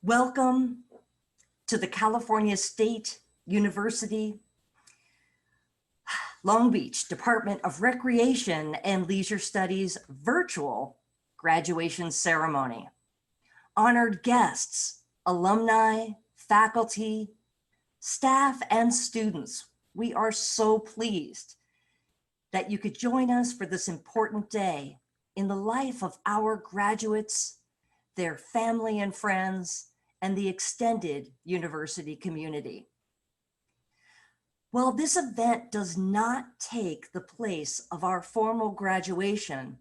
Welcome to the California State University, Long Beach Department of Recreation and Leisure Studies virtual graduation ceremony. Honored guests, alumni, faculty, staff, and students, we are so pleased that you could join us for this important day in the life of our graduates, their family and friends, and the extended university community. While this event does not take the place of our formal graduation,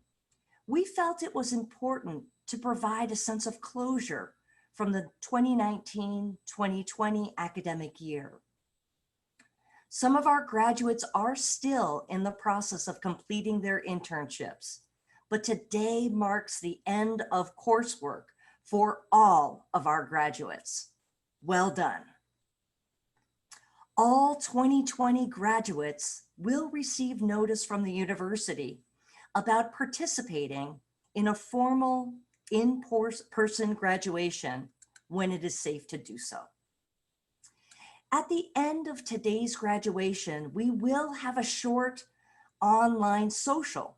we felt it was important to provide a sense of closure from the 2019-2020 academic year. Some of our graduates are still in the process of completing their internships, but today marks the end of coursework for all of our graduates. Well done. All 2020 graduates will receive notice from the university about participating in a formal in-person graduation when it is safe to do so. At the end of today's graduation, we will have a short online social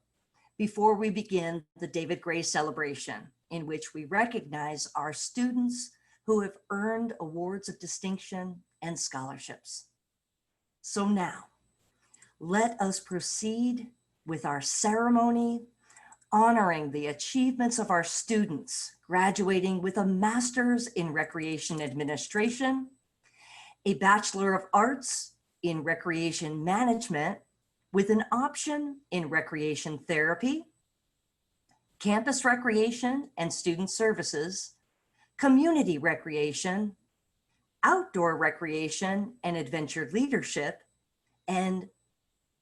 before we begin the David Gray celebration, in which we recognize our students who have earned awards of distinction and scholarships. So now, let us proceed with our ceremony, honoring the achievements of our students graduating with a Master's in Recreation Administration, a Bachelor of Arts in Recreation Management with an option in Recreation Therapy, Campus Recreation and Student Services, Community Recreation, Outdoor Recreation and Adventure Leadership, and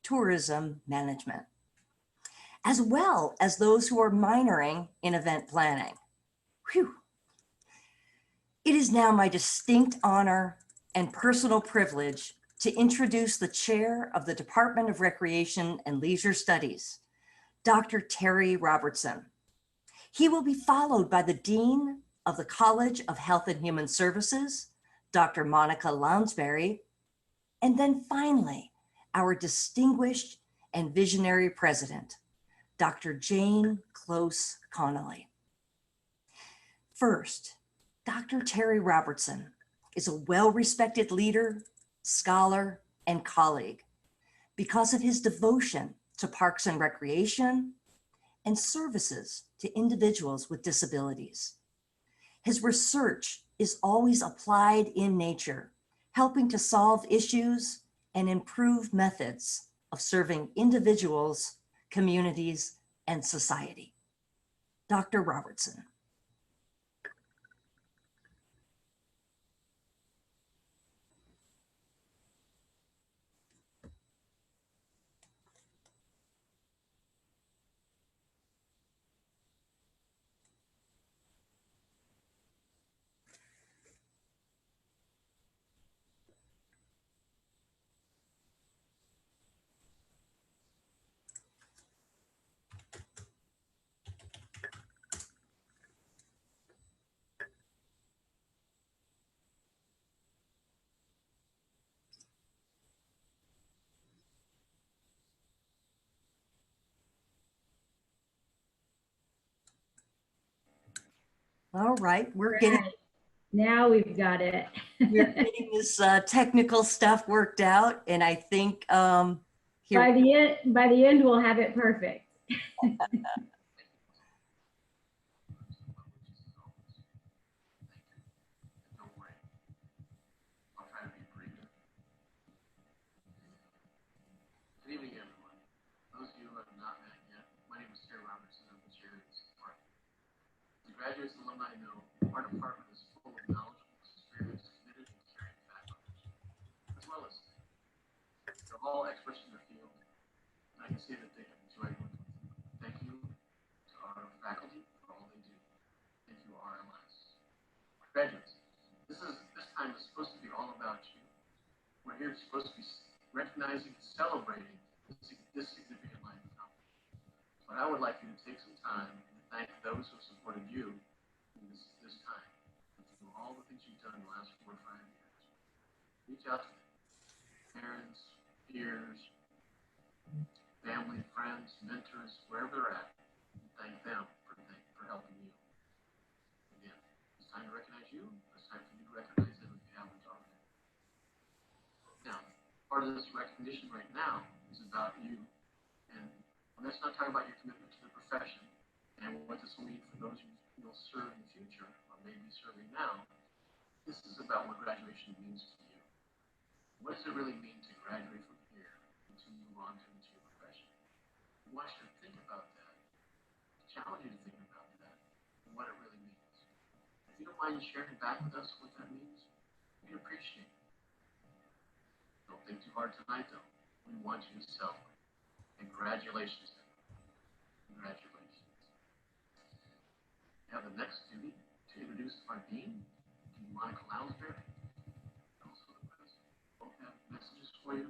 Tourism Management, as well as those who are minoring in event planning. Whew. It is now my distinct honor and personal privilege to introduce the chair of the Department of Recreation and Leisure Studies, Dr. Terry Robertson. He will be followed by the Dean of the College of Health and Human Services, Dr. Monica Lounsbury, and then finally, our distinguished and visionary president, Dr. Jane Close Connolly. First, Dr. Terry Robertson is a well-respected leader, scholar, and colleague because of his devotion to parks and recreation and services to individuals with disabilities. His research is always applied in nature, helping to solve issues and improve methods of serving individuals, communities, and society. Dr. Robertson. All right, we're getting now we've got it. we're getting this technical stuff worked out, and I think by the end we'll have it perfect. Good evening, everyone. Those of you who have not met yet, my name is Terry Robertson. I'm the chair of this department. As the graduates and alumni know, our department is full of knowledgeable, experienced, committed, and caring faculty, as well as they're all experts in their field, and I can say that they have enjoyed working with them. Thank you to our faculty for all they do. Thank you, RLS. Graduates, this time is supposed to be all about you. We're here supposed to be recognizing and celebrating this significant life accomplishment. But I would like you to take some time and thank those who supported you in this time with your all the things you've done in the last 4 or 5 years. Reach out to parents, peers, family, friends, mentors, wherever they're at, and thank them for helping you. Again, it's time to recognize you. It's time for you to recognize them if you haven't already. Now, part of this recognition right now is about you. And let's not talk about your commitment to the profession and what this will mean for those you'll serve in the future or maybe serving now. This is about what graduation means to you. What does it really mean to graduate from here and to move on into your profession? I want you to think about that. I challenge you to think about that and what it really means. If you don't mind sharing back with us what that means, we'd appreciate it. Don't think too hard tonight, though. We want you to celebrate. Congratulations. Congratulations. We have the next duty to introduce our dean, Dean Monica Lounsbury, also the president. Both have messages for you.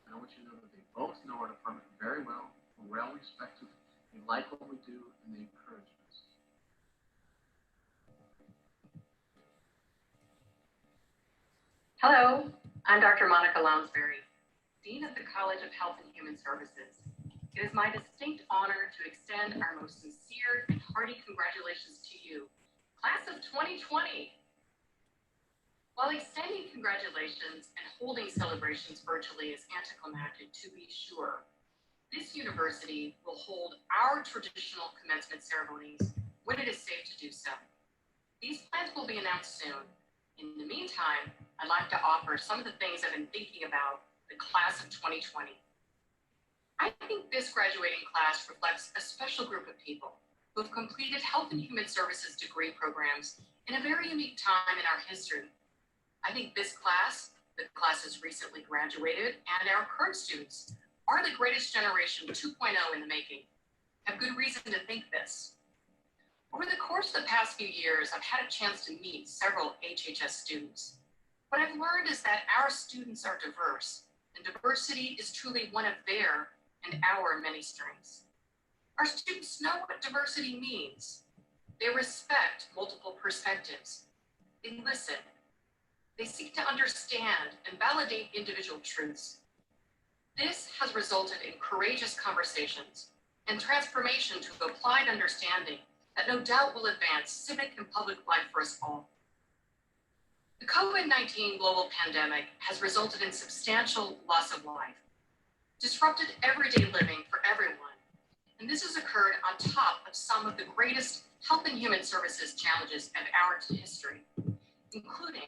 And I want you to know that they both know our department very well. We're well respected. They like what we do, and they encourage us. Hello, I'm Dr. Monica Lounsbury, Dean of the College of Health and Human Services. It is my distinct honor to extend our most sincere and hearty congratulations to you, Class of 2020. While extending congratulations and holding celebrations virtually is anticlimactic to be sure, this university will hold our traditional commencement ceremonies when it is safe to do so. These plans will be announced soon. In the meantime, I'd like to offer some of the things I've been thinking about the Class of 2020. I think this graduating class reflects a special group of people who have completed health and human services degree programs in a very unique time in our history. I think this class, the classes recently graduated, and our current students are the greatest generation 2.0 in the making. I have good reason to think this. Over the course of the past few years, I've had a chance to meet several HHS students. What I've learned is that our students are diverse, and diversity is truly one of their and our many strengths. Our students know what diversity means. They respect multiple perspectives. They listen. They seek to understand and validate individual truths. This has resulted in courageous conversations and transformation to applied understanding that no doubt will advance civic and public life for us all. The COVID-19 global pandemic has resulted in substantial loss of life, disrupted everyday living for everyone, and this has occurred on top of some of the greatest health and human services challenges of our history, including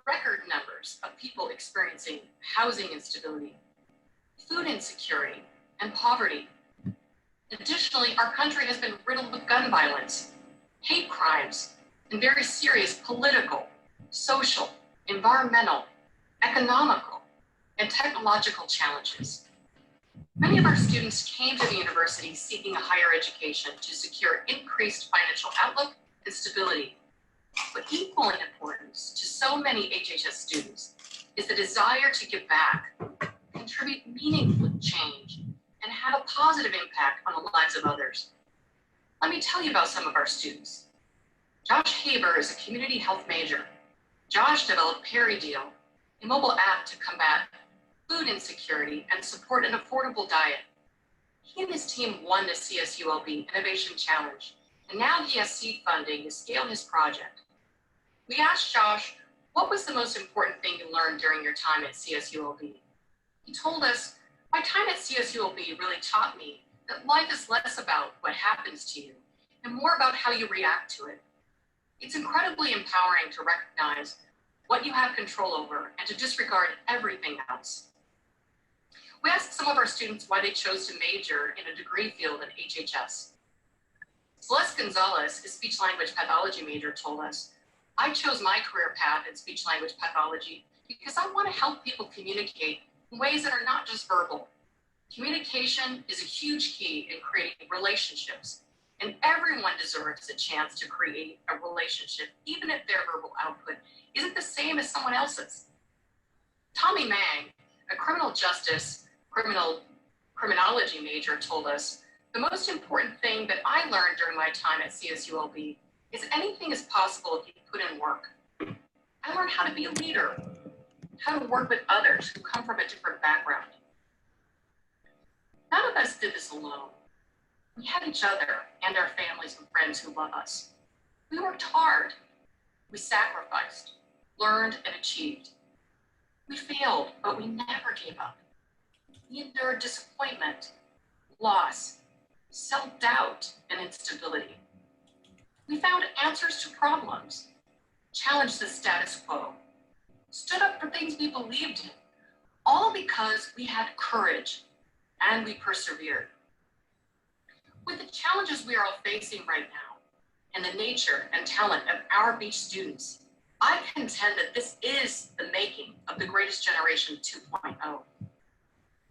record numbers of people experiencing housing instability, food insecurity, and poverty. Additionally, our country has been riddled with gun violence, hate crimes, and very serious political, social, environmental, economical, and technological challenges. Many of our students came to the university seeking a higher education to secure increased financial outlook and stability. But equal in importance to so many HHS students is the desire to give back, contribute meaningful change, and have a positive impact on the lives of others. Let me tell you about some of our students. Josh Haber is a community health major. Josh developed Perry Deal, a mobile app to combat food insecurity and support an affordable diet. He and his team won the CSULB Innovation Challenge, and now he has seed funding to scale his project. We asked Josh, what was the most important thing you learned during your time at CSULB? He told us, my time at CSULB really taught me that life is less about what happens to you and more about how you react to it. It's incredibly empowering to recognize what you have control over and to disregard everything else. We asked some of our students why they chose to major in a degree field in HHS. Celeste Gonzalez, a speech language pathology major, told us, I chose my career path in speech language pathology because I want to help people communicate in ways that are not just verbal. Communication is a huge key in creating relationships, and everyone deserves a chance to create a relationship, even if their verbal output isn't the same as someone else's. Tommy Mang, a criminal justice, criminology major, told us, the most important thing that I learned during my time at CSULB is anything is possible if you put in work. I learned how to be a leader, how to work with others who come from a different background. None of us did this alone. We had each other and our families and friends who love us. We worked hard. We sacrificed, learned, and achieved. We failed, but we never gave up. We endured disappointment, loss, self-doubt, and instability. We found answers to problems, challenged the status quo, stood up for things we believed in, all because we had courage and we persevered. With the challenges we are all facing right now and the nature and talent of our beach students, I contend that this is the making of the greatest generation 2.0.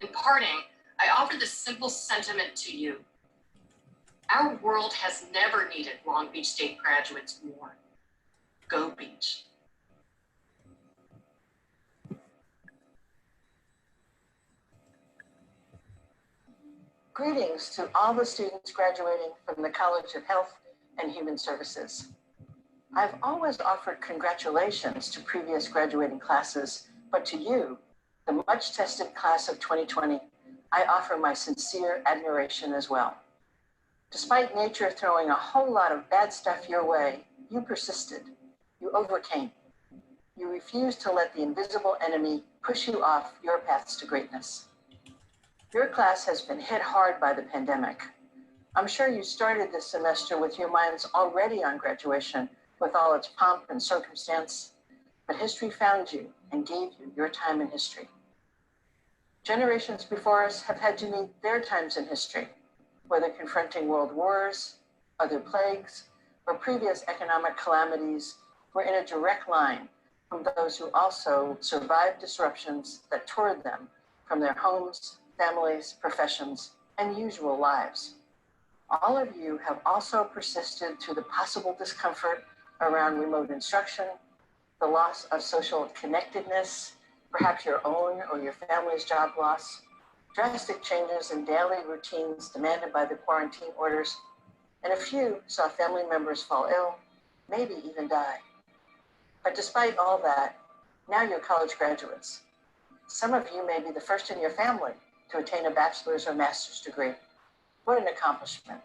In parting, I offer this simple sentiment to you. Our world has never needed Long Beach State graduates more. Go Beach. Greetings to all the students graduating from the College of Health and Human Services. I've always offered congratulations to previous graduating classes, but to you, the much tested class of 2020, I offer my sincere admiration as well. Despite nature throwing a whole lot of bad stuff your way, you persisted, you overcame. You refused to let the invisible enemy push you off your paths to greatness. Your class has been hit hard by the pandemic. I'm sure you started this semester with your minds already on graduation with all its pomp and circumstance, but history found you and gave you your time in history. Generations before us have had to meet their times in history, whether confronting world wars, other plagues, or previous economic calamities were in a direct line from those who also survived disruptions that tore them from their homes, families, professions, and usual lives. All of you have also persisted through the possible discomfort around remote instruction, the loss of social connectedness, perhaps your own or your family's job loss, drastic changes in daily routines demanded by the quarantine orders, and a few saw family members fall ill, maybe even die. But despite all that, now you're college graduates. Some of you may be the first in your family to attain a bachelor's or master's degree. What an accomplishment.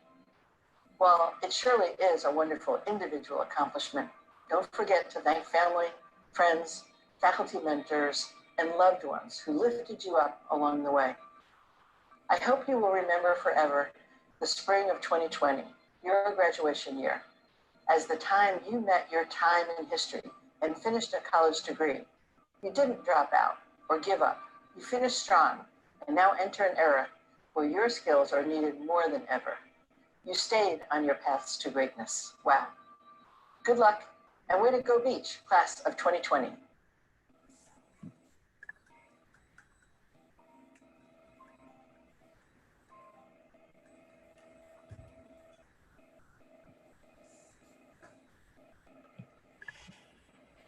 While it surely is a wonderful individual accomplishment, don't forget to thank family, friends, faculty mentors, and loved ones who lifted you up along the way. I hope you will remember forever the spring of 2020, your graduation year, as the time you met your time in history and finished a college degree. You didn't drop out or give up. You finished strong and now enter an era where your skills are needed more than ever. You stayed on your paths to greatness. Wow. Good luck and way to go Beach, class of 2020.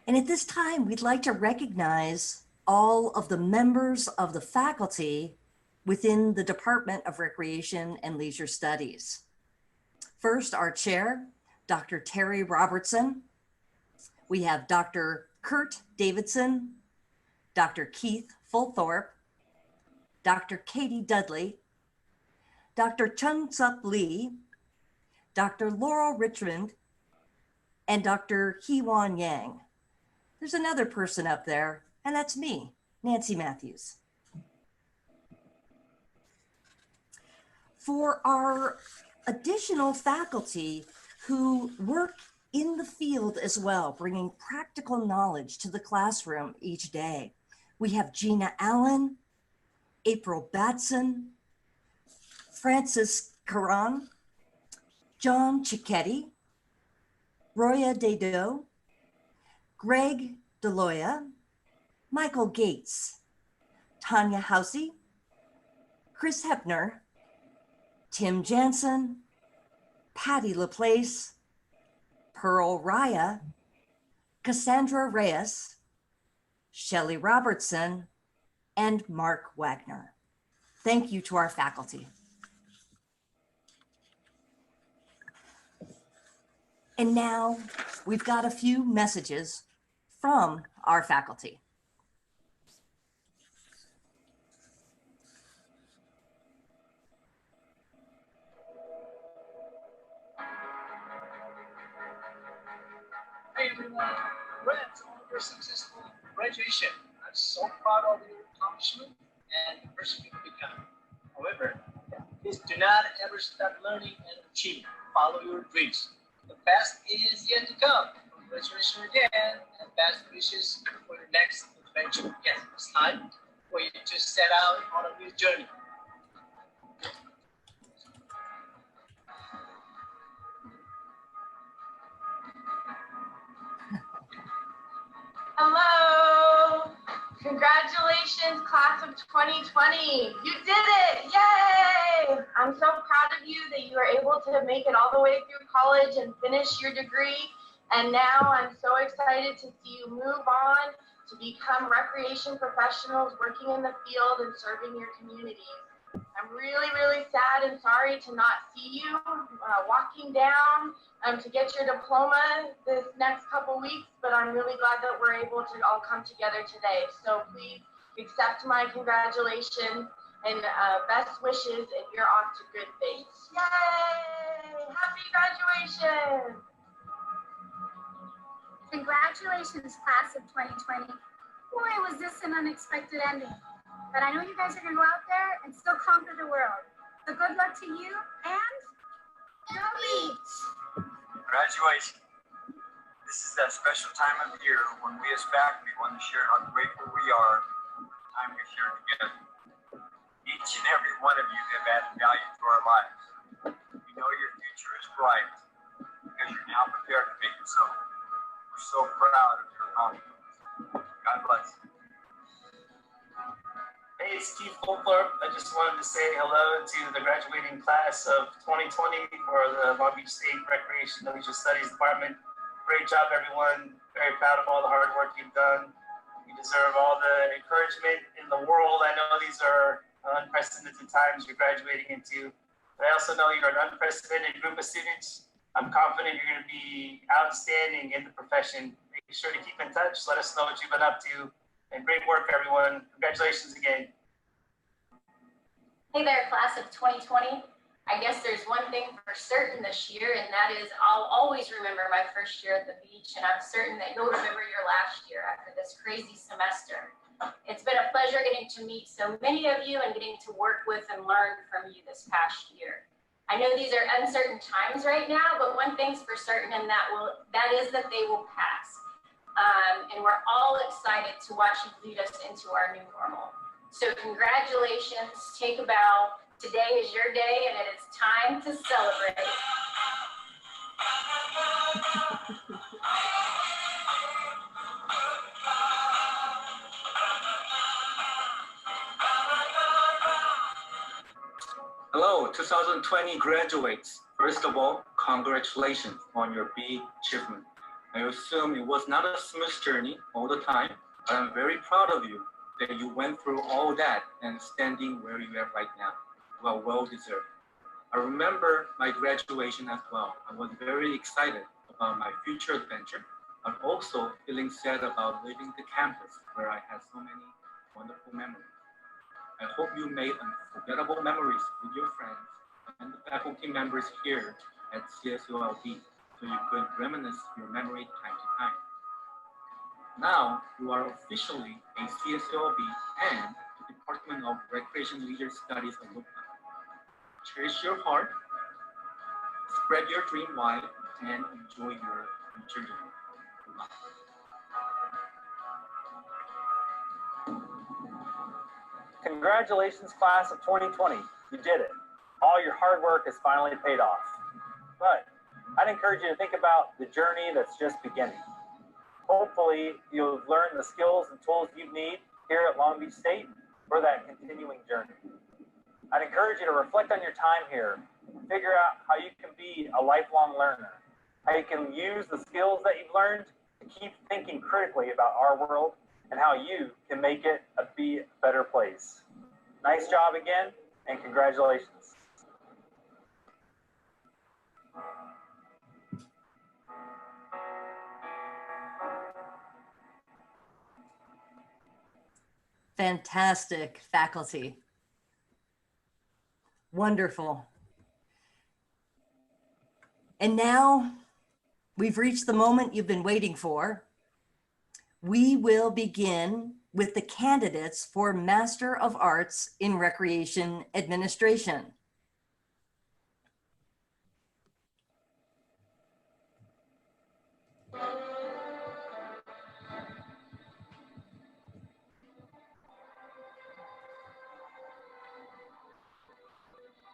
And at this time, we'd like to recognize all of the members of the faculty within the Department of Recreation and Leisure Studies. First, our chair, Dr. Terry Robertson. We have Dr. Kurt Davidson, Dr. Keith Fulthorpe, Dr. Katie Dudley, Dr. Chung Sup Lee, Dr. Laurel Richmond, and Dr. Hee-Wan Yang. There's another person up there, and that's me, Nancy Matthews. For our additional faculty who work in the field as well, bringing practical knowledge to the classroom each day, we have Gina Allen, April Batson, Francis Caron, John Cicchetti, Roya Dedeau, Greg Deloya, Michael Gates, Tanya Housey, Chris Hepner, Tim Jansen, Patty Laplace, Pearl Raya, Cassandra Reyes, Shelley Robertson, and Mark Wagner. Thank you to our faculty. And now we've got a few messages from our faculty. Hey everyone, congrats on your successful graduation. I'm so proud of your accomplishment and the person you have become. However, please do not ever stop learning and achieving. Follow your dreams. The best is yet to come. Congratulations again, and best wishes for your next adventure. Yes, it's time for you to set out on a new journey. Hello! Congratulations, class of 2020. You did it! Yay! I'm so proud of you that you were able to make it all the way through college and finish your degree. And now I'm so excited to see you move on to become recreation professionals working in the field and serving your communities. I'm really, really sad and sorry to not see you walking down to get your diploma this next couple weeks, but I'm really glad that we're able to all come together today. So please accept my congratulations and best wishes, and you're off to good things. Yay! Happy graduation! Congratulations, class of 2020. Boy, was this an unexpected ending. But I know you guys are going to go out there and still conquer the world. So good luck to you and go Beach! Graduation. This is that special time of year when we as faculty want to share how grateful we are for the time we share together. Each and every one of you have added value to our lives. We know your future is bright because you're now prepared to make it so. We're so proud of your accomplishments. God bless. Hey, it's Keith Holthorpe. I just wanted to say hello to the graduating class of 2020 for the Long Beach State Recreation and Leisure Studies Department. Great job, everyone. Very proud of all the hard work you've done. You deserve all the encouragement in the world. I know these are unprecedented times you're graduating into, but I also know you're an unprecedented group of students. I'm confident you're going to be outstanding in the profession. Make sure to keep in touch. Let us know what you've been up to. And great work, everyone. Congratulations again. Hey there, class of 2020. I guess there's one thing for certain this year, and that is I'll always remember my first year at the beach, and I'm certain that you'll remember your last year after this crazy semester. It's been a pleasure getting to meet so many of you and getting to work with and learn from you this past year. I know these are uncertain times right now, but one thing's for certain, and that is that they will pass. And we're all excited to watch you lead us into our new normal. So congratulations, take a bow. Today is your day and it is time to celebrate. Hello, 2020 graduates. First of all, congratulations on your big achievement. I assume it was not a smooth journey all the time, but I'm very proud of you that you went through all that and standing where you are right now. Well deserved. I remember my graduation as well. I was very excited about my future adventure, but also feeling sad about leaving the campus where I had so many wonderful memories. I hope you made unforgettable memories with your friends and the faculty members here at CSULB, so you could reminisce your memory time to time. Now, you are officially a CSULB and the Department of Recreation Leisure Studies alumni. Cherish your heart, spread your dream wide, and enjoy your future journey. Good luck. Congratulations, class of 2020. You did it. All your hard work has finally paid off. But I'd encourage you to think about the journey that's just beginning. Hopefully, you've learned the skills and tools you need here at Long Beach State for that continuing journey. I'd encourage you to reflect on your time here, figure out how you can be a lifelong learner, how you can use the skills that you've learned to keep thinking critically about our world, and how you can make it be a better place. Nice job again, and congratulations. Fantastic faculty. Wonderful. And now we've reached the moment you've been waiting for. We will begin with the candidates for Master of Arts in Recreation Administration.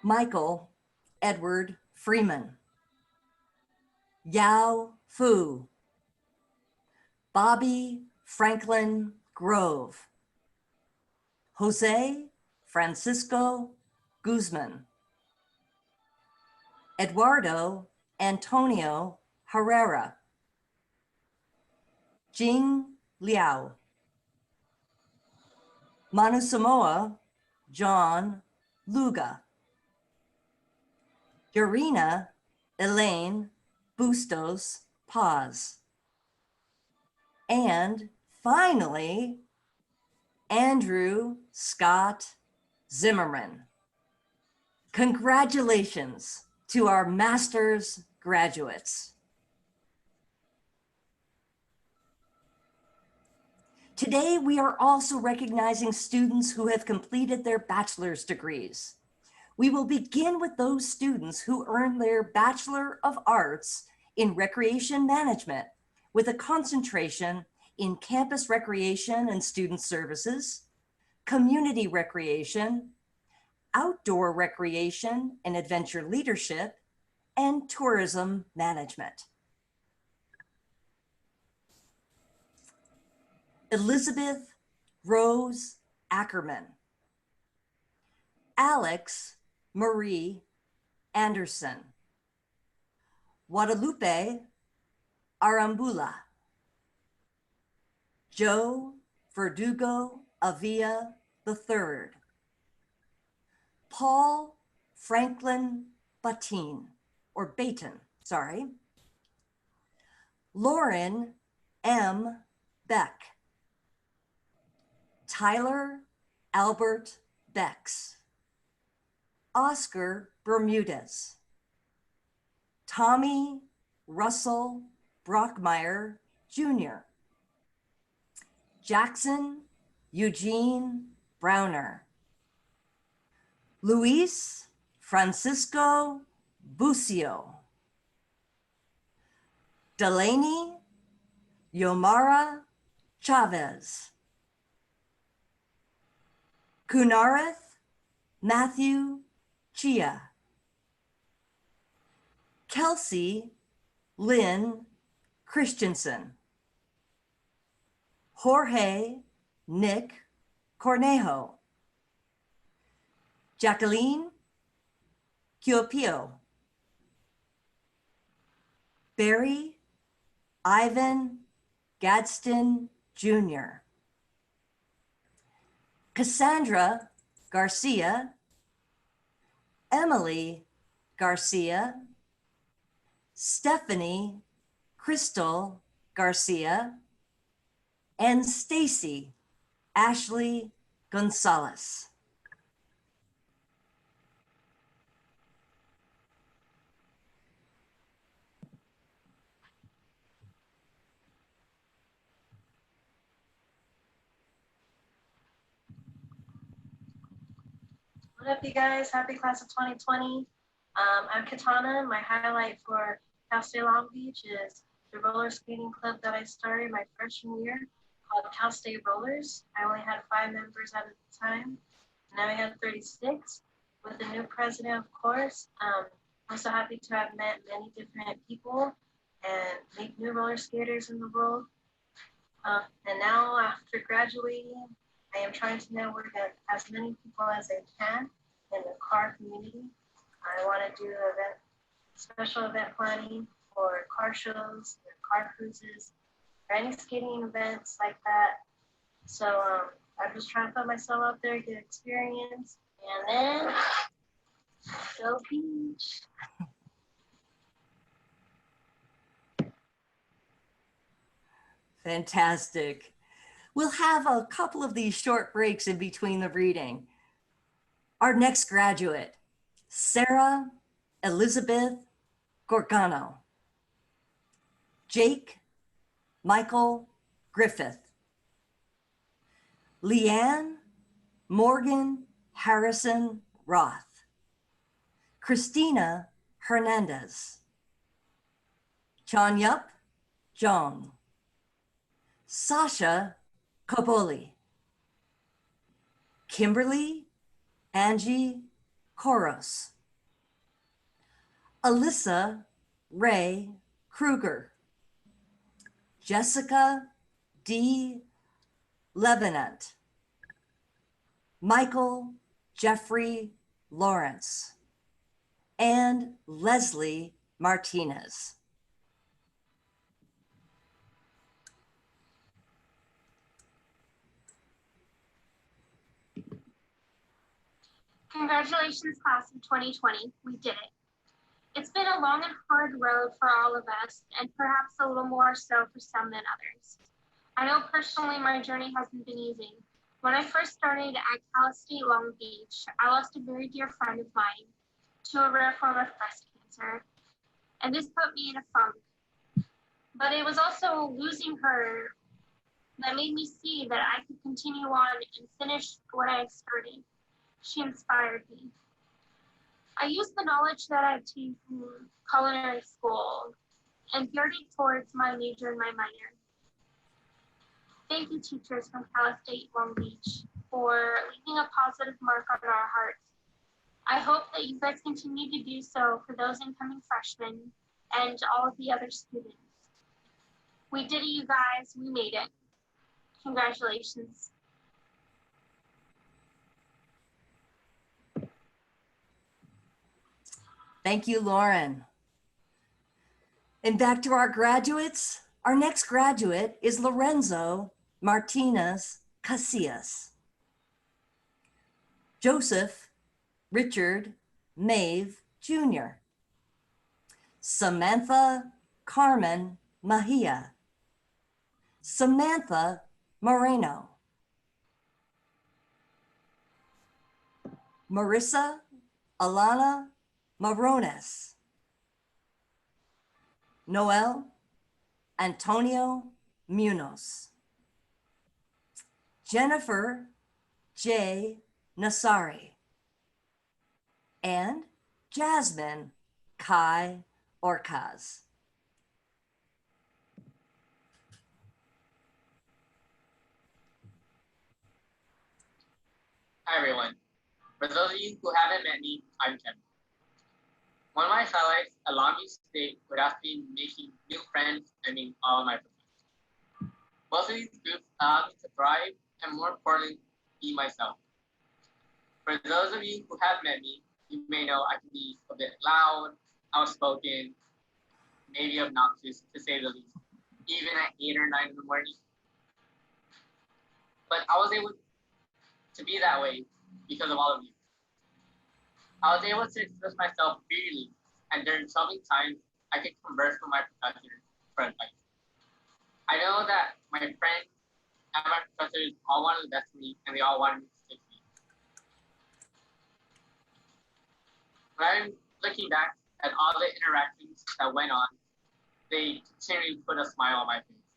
Michael Edward Freeman. Yao Fu. Bobby Franklin Grove. Jose Francisco Guzman. Eduardo Antonio Herrera. Jing Liao. Manu Samoa John Luga. Yarina Elaine Bustos Paz. And finally, Andrew Scott Zimmerman. Congratulations to our master's graduates. Today, we are also recognizing students who have completed their bachelor's degrees. We will begin with those students who earned their Bachelor of Arts in Recreation Management with a concentration in campus recreation and student services, community recreation, outdoor recreation and adventure leadership, and tourism management. Elizabeth Rose Ackerman. Alex Marie Anderson. Guadalupe Arambula. Joe Verdugo Avila III. Paul Franklin Batin, or Baton, sorry. Lauren M. Beck. Tyler Albert Becks. Oscar Bermudez. Tommy Russell Brockmeyer Jr. Jackson Eugene Browner. Luis Francisco Bucio. Delaney Yomara Chavez. Kunareth Matthew Chia. Kelsey Lynn Christensen. Jorge Nick Cornejo. Jacqueline Kiopio. Barry Ivan Gadsden Jr. Cassandra Garcia. Emily Garcia. Stephanie Crystal Garcia. And Stacy Ashley Gonzalez. What up, you guys? Happy class of 2020. I'm Katana. My highlight for Cal State Long Beach is the roller skating club that I started my freshman year called Cal State Rollers. I only had 5 members at the time. Now we have 36 with the new president, of course. I'm so happy to have met many different people and meet new roller skaters in the world. And now after graduating, I am trying to network as many people as I can in the car community. I want to do special event planning for car shows, car cruises, or any skating events like that. So I'm just trying to put myself out there, get experience, and then go beach. Fantastic. We'll have a couple of these short breaks in between the reading. Our next graduate, Sarah Elizabeth Gorgano. Jake Michael Griffith. Leanne Morgan Harrison Roth. Christina Hernandez. Chanyup Jong. Sasha Kaboli. Kimberly Angie Koros. Alyssa Ray Kruger. Jessica D. Levenant. Michael Jeffrey Lawrence. And Leslie Martinez. Congratulations, class of 2020. We did it. It's been a long and hard road for all of us, and perhaps a little more so for some than others. I know personally my journey hasn't been easy. When I first started at Cal State Long Beach, I lost a very dear friend of mine to a rare form of breast cancer, and this put me in a funk. But it was also losing her that made me see that I could continue on and finish what I had started. She inspired me. I used the knowledge that I obtained from culinary school and geared it towards my major and my minor. Thank you, teachers from Cal State Long Beach, for leaving a positive mark on our hearts. I hope that you guys continue to do so for those incoming freshmen and all of the other students. We did it, you guys. We made it. Congratulations. Thank you, Lauren. And back to our graduates. Our next graduate is Lorenzo Martinez Casillas. Joseph Richard Mave Jr. Samantha Carmen Mejia. Samantha Moreno. Marissa Alana Marones. Noel Antonio Munoz. Jennifer J. Nasari. And Jasmine Kai Orkaz. Hi everyone. For those of you who haven't met me, I'm Kevin. One of my highlights at Long Beach State would have been making new friends and meeting all of my professors. Both of these groups allowed me to thrive and, more importantly, be myself. For those of you who have met me, you may know I can be a bit loud, outspoken, maybe obnoxious to say the least, even at 8 or 9 in the morning. But I was able to be that way because of all of you. I was able to express myself freely, and during troubling times, I could converse with my professors for advice. I know that my friends and my professors all wanted the best for me, and they all wanted me to succeed. When I'm looking back at all the interactions that went on, they continually put a smile on my face.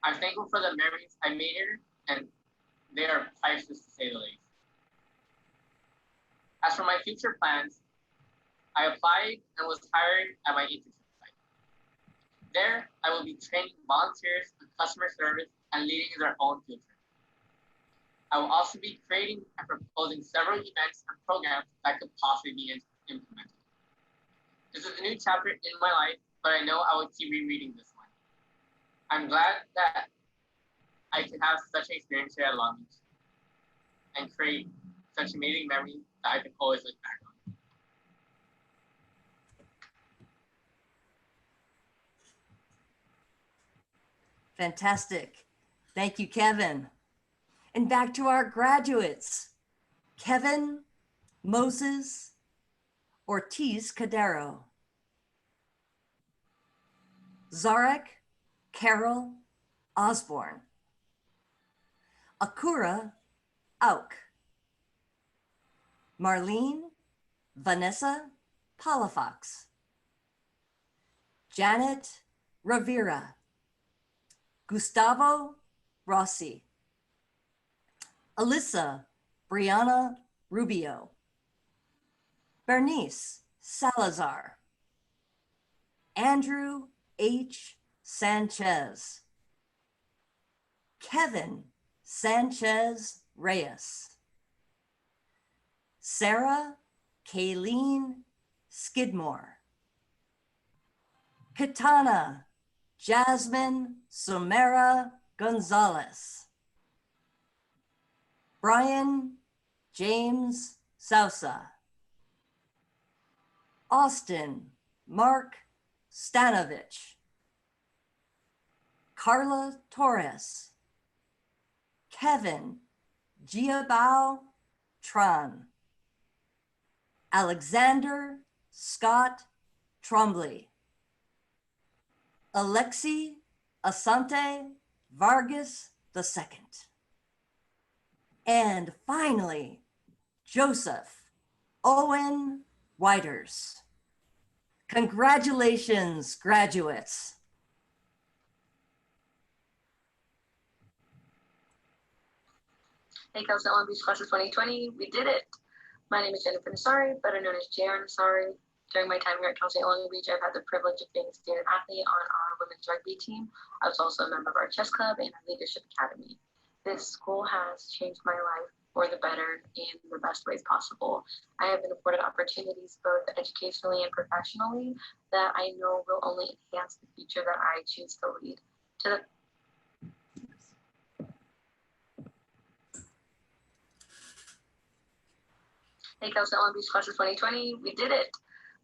I'm thankful for the memories I made here, and they are priceless to say the least. As for my future plans, I applied and was hired at my internship site. There, I will be training volunteers in customer service and leading their own field trip. I will also be creating and proposing several events and programs that could possibly be implemented. This is a new chapter in my life, but I know I will keep rereading this one. I'm glad that I could have such an experience here at Long Beach and create such amazing memories that I can always look back on. Fantastic. Thank you, Kevin. And back to our graduates. Kevin Moses Ortiz Cadero. Zarek Carol Osborne. Akura Auk, Marlene Vanessa Palafox, Janet Rivera, Gustavo Rossi, Alyssa Brianna Rubio, Bernice Salazar, Andrew H. Sanchez, Kevin Sanchez Reyes, Sarah Kayleen Skidmore, Katana Jasmine Sumera Gonzalez, Brian James Sousa, Austin Mark Stanovich, Carla Torres, Kevin Giabao Tran, Alexander Scott Trombley, Alexi Asante Vargas II. And finally, Joseph Owen Whiters. Congratulations, graduates. Hey, Cal State Long Beach Class of 2020, we did it. My name is Jennifer Nassari, better known as JR Nassari. During my time here at Cal State Long Beach, I've had the privilege of being a student athlete on our women's rugby team. I was also a member of our chess club and our leadership academy. This school has changed my life for the better in the best ways possible. I have been afforded opportunities both educationally and professionally that I know will only enhance the future that I choose to lead. Hey, Cal State Long Beach Class of 2020, we did it.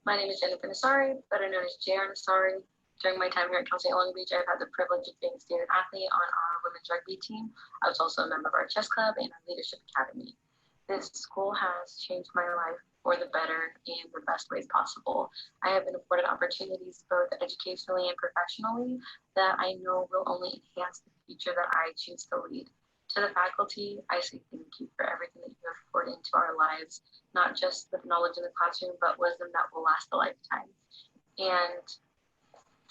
My name is Jennifer Nassari, better known as JR Nassari. During my time here at Cal State Long Beach, I've had the privilege of being a student athlete on our women's rugby team. I was also a member of our chess club and our leadership academy. This school has changed my life for the better in the best ways possible. I have been afforded opportunities both educationally and professionally that I know will only enhance the future that I choose to lead. To the faculty, I say thank you for everything that you have poured into our lives, not just with knowledge in the classroom, but wisdom that will last a lifetime. And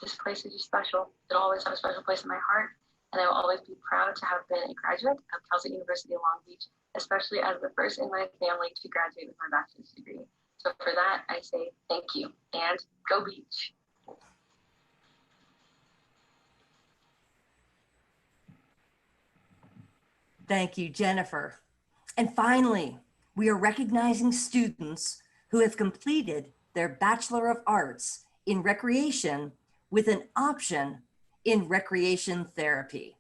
this place is just special. It'll always have a special place in my heart, and I will always be proud to have been a graduate of Cal State University Long Beach, especially as the first in my family to graduate with my bachelor's degree. So for that, I say thank you, and go Beach. Thank you, Jennifer. And finally, we are recognizing students who have completed their Bachelor of Arts in Recreation with an option in recreation therapy.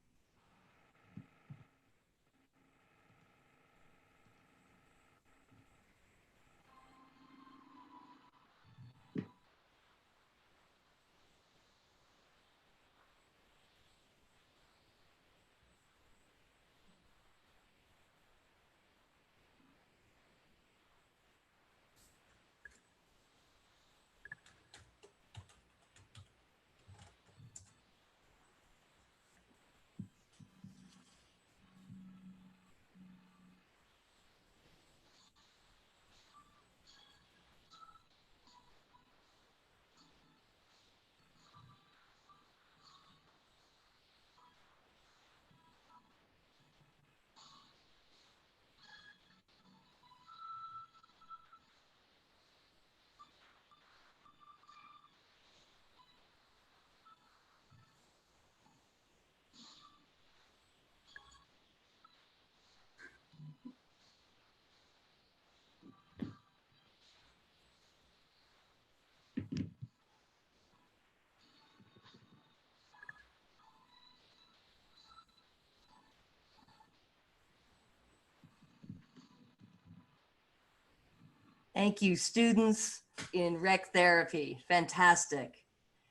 Thank you, students in rec therapy. Fantastic.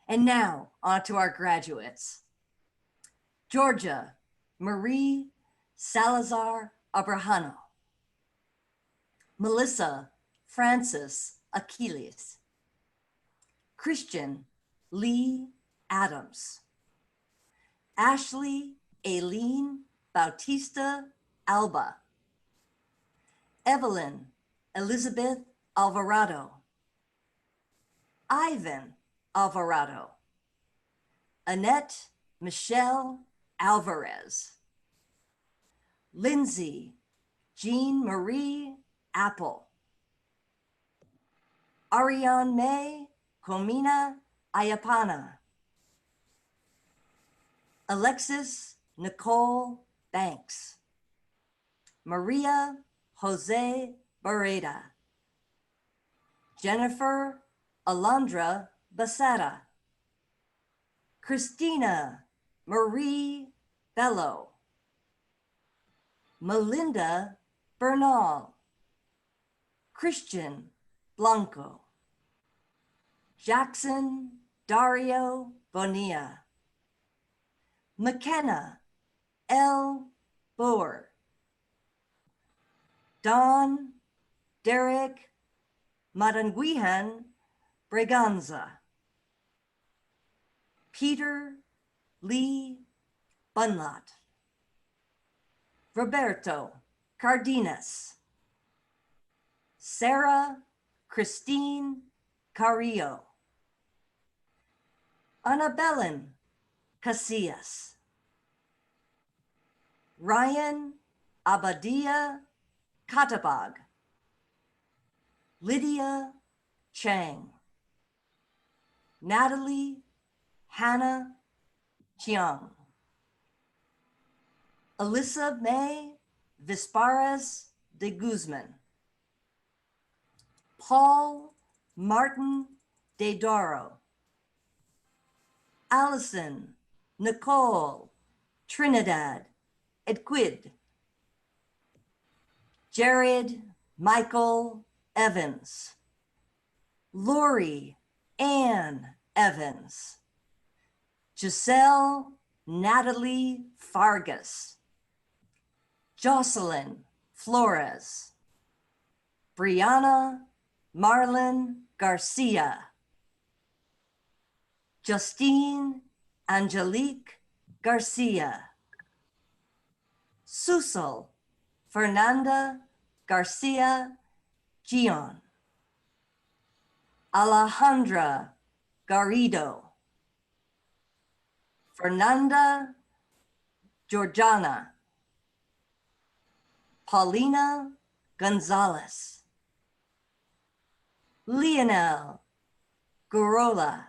And now on to our graduates. Georgia Marie Salazar Abrahano. Melissa Francis Achilles. Christian Lee Adams. Ashley Aileen Bautista Alba. Evelyn Elizabeth Alvarado. Ivan Alvarado. Annette Michelle Alvarez. Lindsay Jean Marie Apple. Ariane May Comina Ayapana. Alexis Nicole Banks. Maria Jose Barreda. Jennifer Alondra Basetta. Christina Marie Bello. Melinda Bernal. Christian Blanco. Jackson Dario Bonilla. McKenna L. Boer. Don Derek Maranguihan Braganza. Peter Lee Bunlot. Roberto Cardenas. Sarah Christine Carrillo. Annabellen Casillas. Ryan Abadia Katabag. Lydia Chang. Natalie Hannah Chiang. Alyssa May Visparas de Guzman. Paul Martin de Doro. Allison Nicole Trinidad Edquid. Jared Michael Evans. Lori Ann Evans. Giselle Natalie Fargas. Jocelyn Flores. Brianna Marlon Garcia. Justine Angelique Garcia. Susel Fernanda Garcia Gion. Alejandra Garrido. Fernanda Georgiana. Paulina Gonzalez. Lionel Gorola.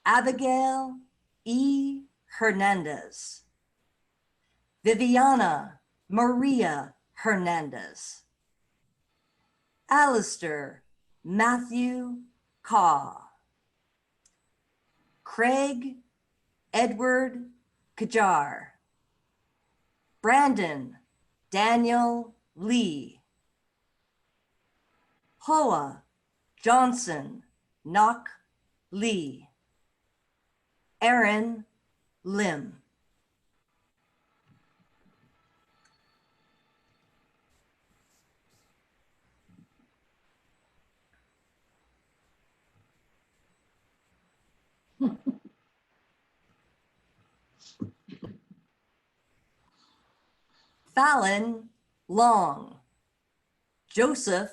Abigail E. Hernandez. Viviana Maria Hernandez. Alistair Matthew Caw. Craig Edward Kajar. Brandon Daniel Lee. Hoa Johnson Knock Lee. Aaron Lim. Fallon Long. Joseph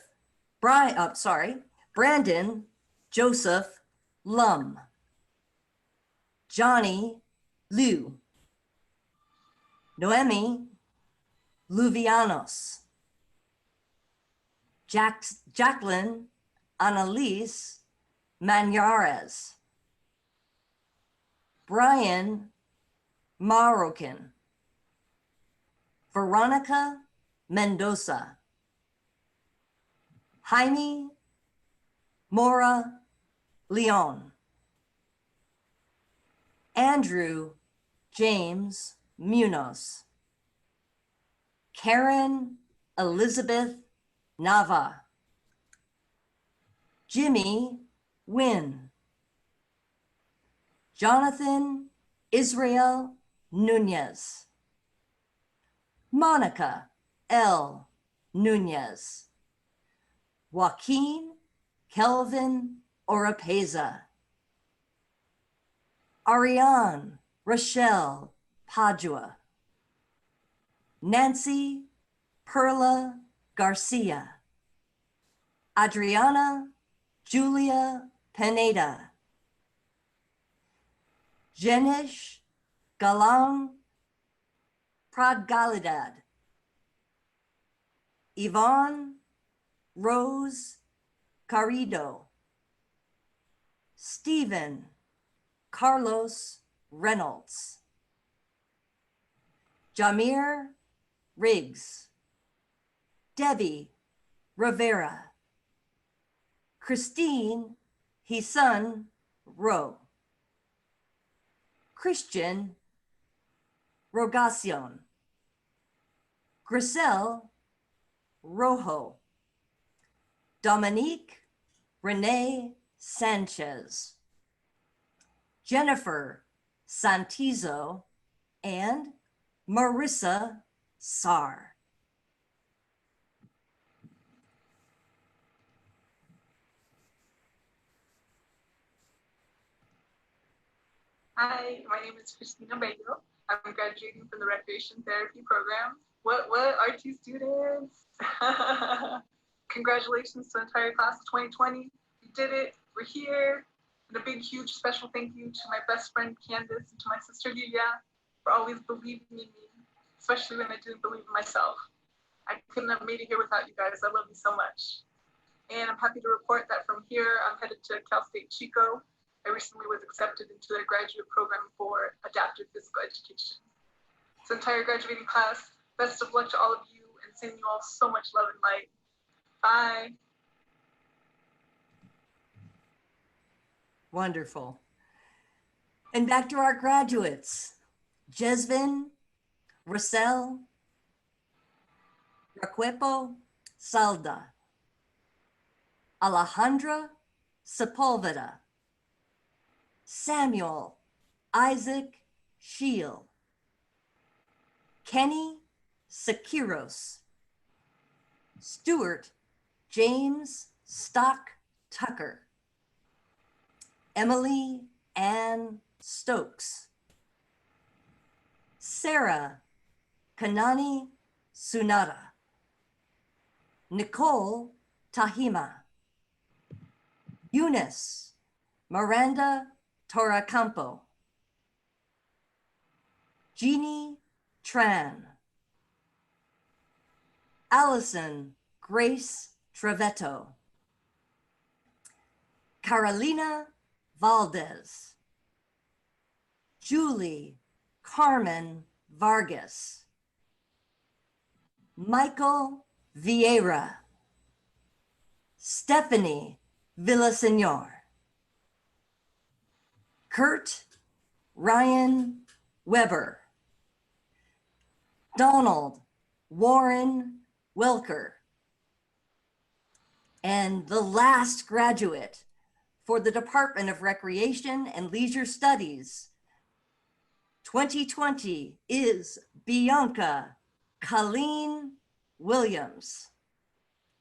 Brandon Joseph Lum. Johnny Liu. Noemi Luvianos. Jacqueline Annalise Manyares. Brian Marokin. Veronica Mendoza. Jaime Mora Leon. Andrew James Munoz. Karen Elizabeth Nava. Jimmy Wynn. Jonathan Israel Nunez. Monica L. Nunez. Joaquin Kelvin Oropeza. Ariane Rochelle Padua. Nancy Perla Garcia, Adriana Julia Pineda, Jenish Galang Pradgalidad, Yvonne Rose Carrido, Stephen Carlos Reynolds, Jamir Riggs, Debbie Rivera, Christine Hisun Rowe, Christian Rogacion, Grisel Rojo, Dominique Renee Sanchez, Jennifer Santizo, and Marissa Sarr. Hi, my name is Christina Bello. I'm graduating from the Recreation Therapy program. What, RT students? Congratulations to the entire class of 2020. You did it, we're here. And a big, huge special thank you to my best friend Candace and to my sister Lilia for always believing in me, especially when I didn't believe in myself. I couldn't have made it here without you guys. I love you so much. And I'm happy to report that from here, I'm headed to Cal State Chico. I recently was accepted into their graduate program for adaptive physical education. So entire graduating class, best of luck to all of you and sending you all so much love and light. Bye. Wonderful. And back to our graduates. Jesvin, Rosel, Raquepo Salda, Alejandra Sepulveda, Samuel Isaac Shield, Kenny Sakiros, Stuart James Stock Tucker, Emily Ann Stokes, Sarah Kanani Sunada, Nicole Tahima, Eunice Miranda Toracampo, Jeannie Tran, Allison Grace Trevetto, Carolina Valdez, Julie Carmen Vargas, Michael Vieira, Stephanie Villaseñor, Kurt Ryan Weber, Donald Warren Welker, and the last graduate for the Department of Recreation and Leisure Studies 2020 is Bianca Colleen Williams.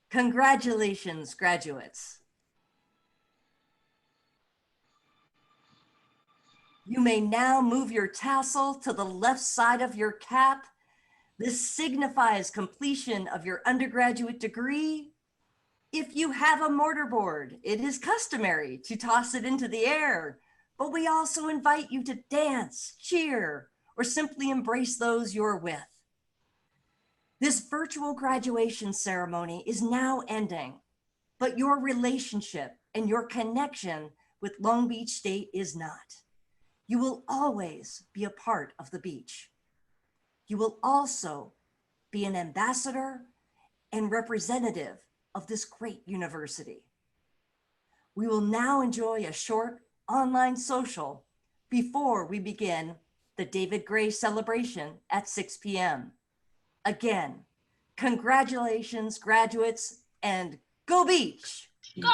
Congratulations, graduates. You may now move your tassel to the left side of your cap. This signifies completion of your undergraduate degree. If you have a mortarboard, it is customary to toss it into the air, but we also invite you to dance, cheer, or simply embrace those you're with. This virtual graduation ceremony is now ending, but your relationship and your connection with Long Beach State is not. You will always be a part of the beach. You will also be an ambassador and representative of this great university. We will now enjoy a short online social before we begin the David Gray celebration at 6 p.m. Again, congratulations, graduates, and go Beach! Beach!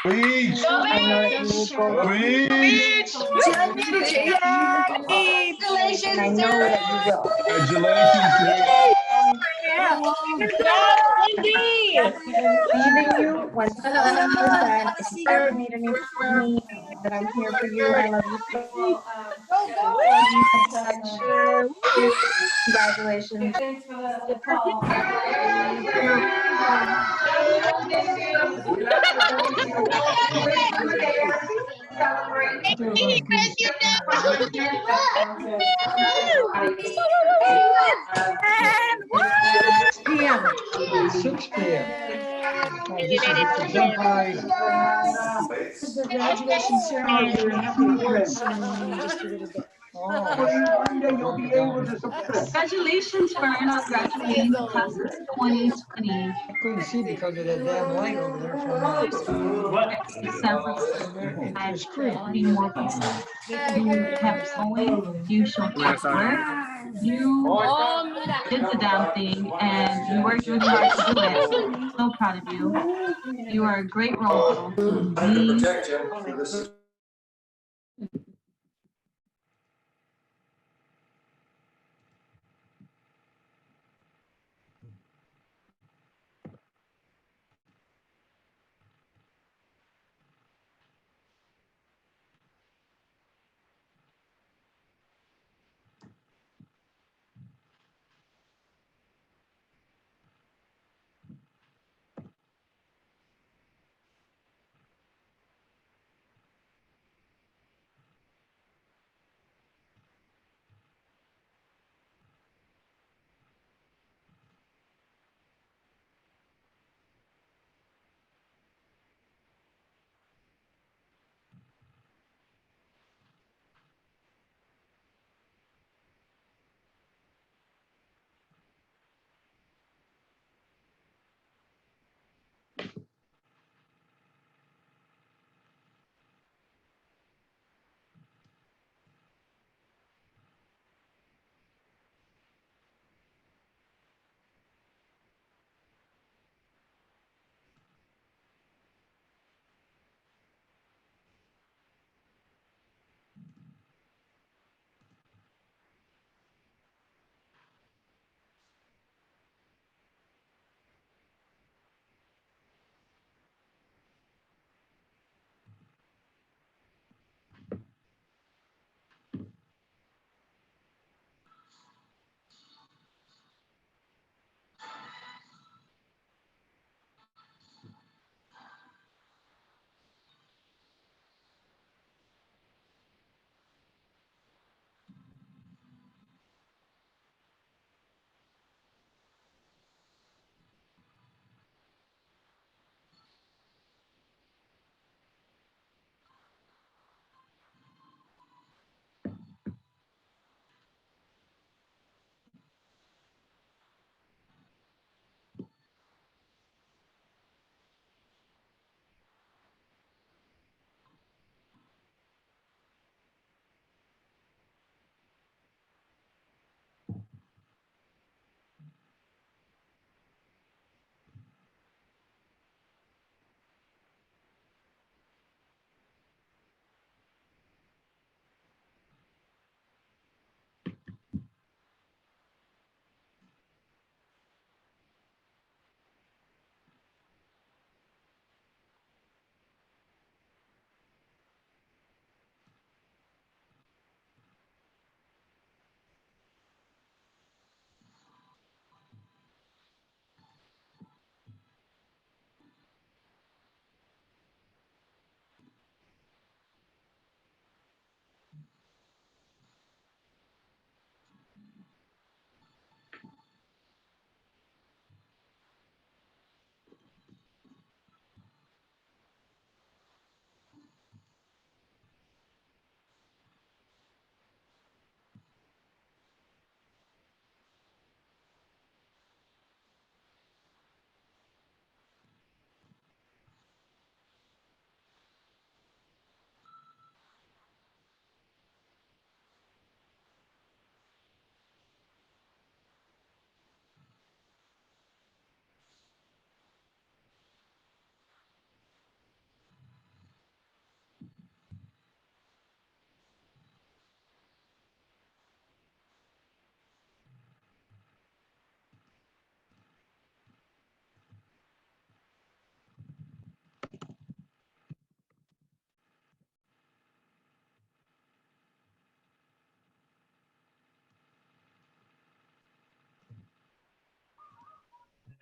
Beach! Beach! Congratulations! I know that you will. Congratulations! Leaving you 100%. If you ever need anything from me, that I'm here for you. I love you so much. Congratulations. Thanks for the call. PM. 6 p.m. This is the exemplary. This is the graduation ceremony. We're gonna have the awards ceremony in just a little bit. One day you'll be able to suppress. Congratulations, Fern, graduating class of 2020. I couldn't see because of that damn light over there from San Francisco. I'm being more people. You kept going, you showed hard work, you did the damn thing, and you worked really hard to do it. So proud of you. You are a great role model to me.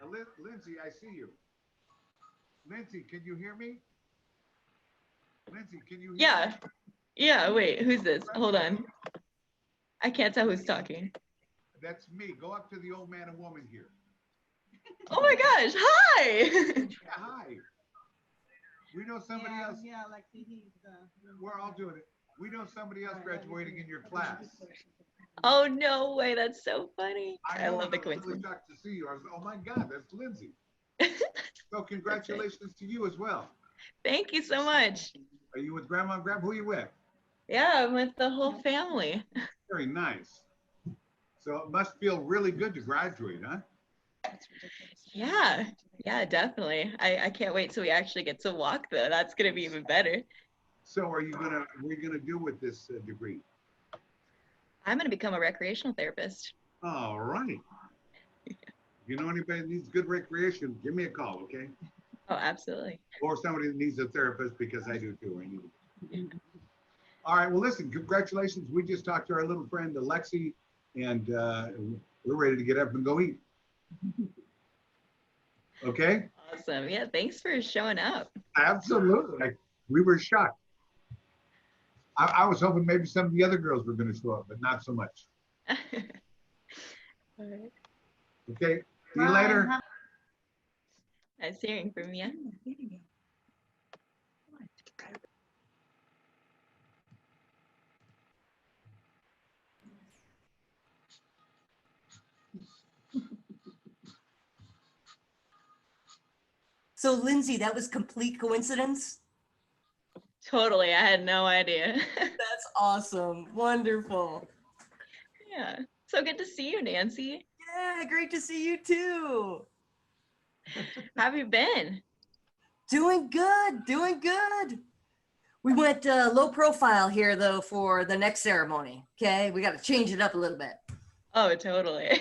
Lindsay, I see you. Lindsay, can you hear me? Lindsay, can you hear Yeah. me? Yeah, wait, who's this? Hold on. I can't tell who's talking. That's me. Go up to the old man and woman here. Oh my gosh, hi! Yeah, hi. We know somebody else. Yeah, like We're all doing it. We know somebody else graduating in your class. Oh, no way, that's so funny. I know, love the I'm really coincidence. shocked to see you. I was, oh my God, that's Lindsay. So congratulations to you as well. Thank you so much. Are you with Grandma and Grandpa? Who are you with? Yeah, I'm with the whole family. Very nice. So it must feel really good to graduate, huh? Yeah, yeah, definitely. I can't wait till we actually get to walk though. That's gonna be even better. So what are you gonna do with this degree? I'm gonna become a recreational therapist. All right. If you know anybody that needs good recreation, give me a call, okay? Oh, absolutely. Or somebody that needs a therapist, because I do too. I need it. All right, well, listen, congratulations. We just talked to our little friend, Alexi, and we're ready to get up and go eat. Okay? Awesome. Yeah, thanks for showing up. Absolutely. We were shocked. I was hoping maybe some of the other girls were going to show up, but not so much. All right. Okay, see you later. Nice hearing from you. So Lindsay, that was complete coincidence? Totally, I had no idea. That's awesome. Wonderful. Yeah, so good to see you, Nancy. Yeah, great to see you too. How have you been? Doing good, doing good. We went low profile here though for the next ceremony. Okay, we got to change it up a little bit. Oh, totally.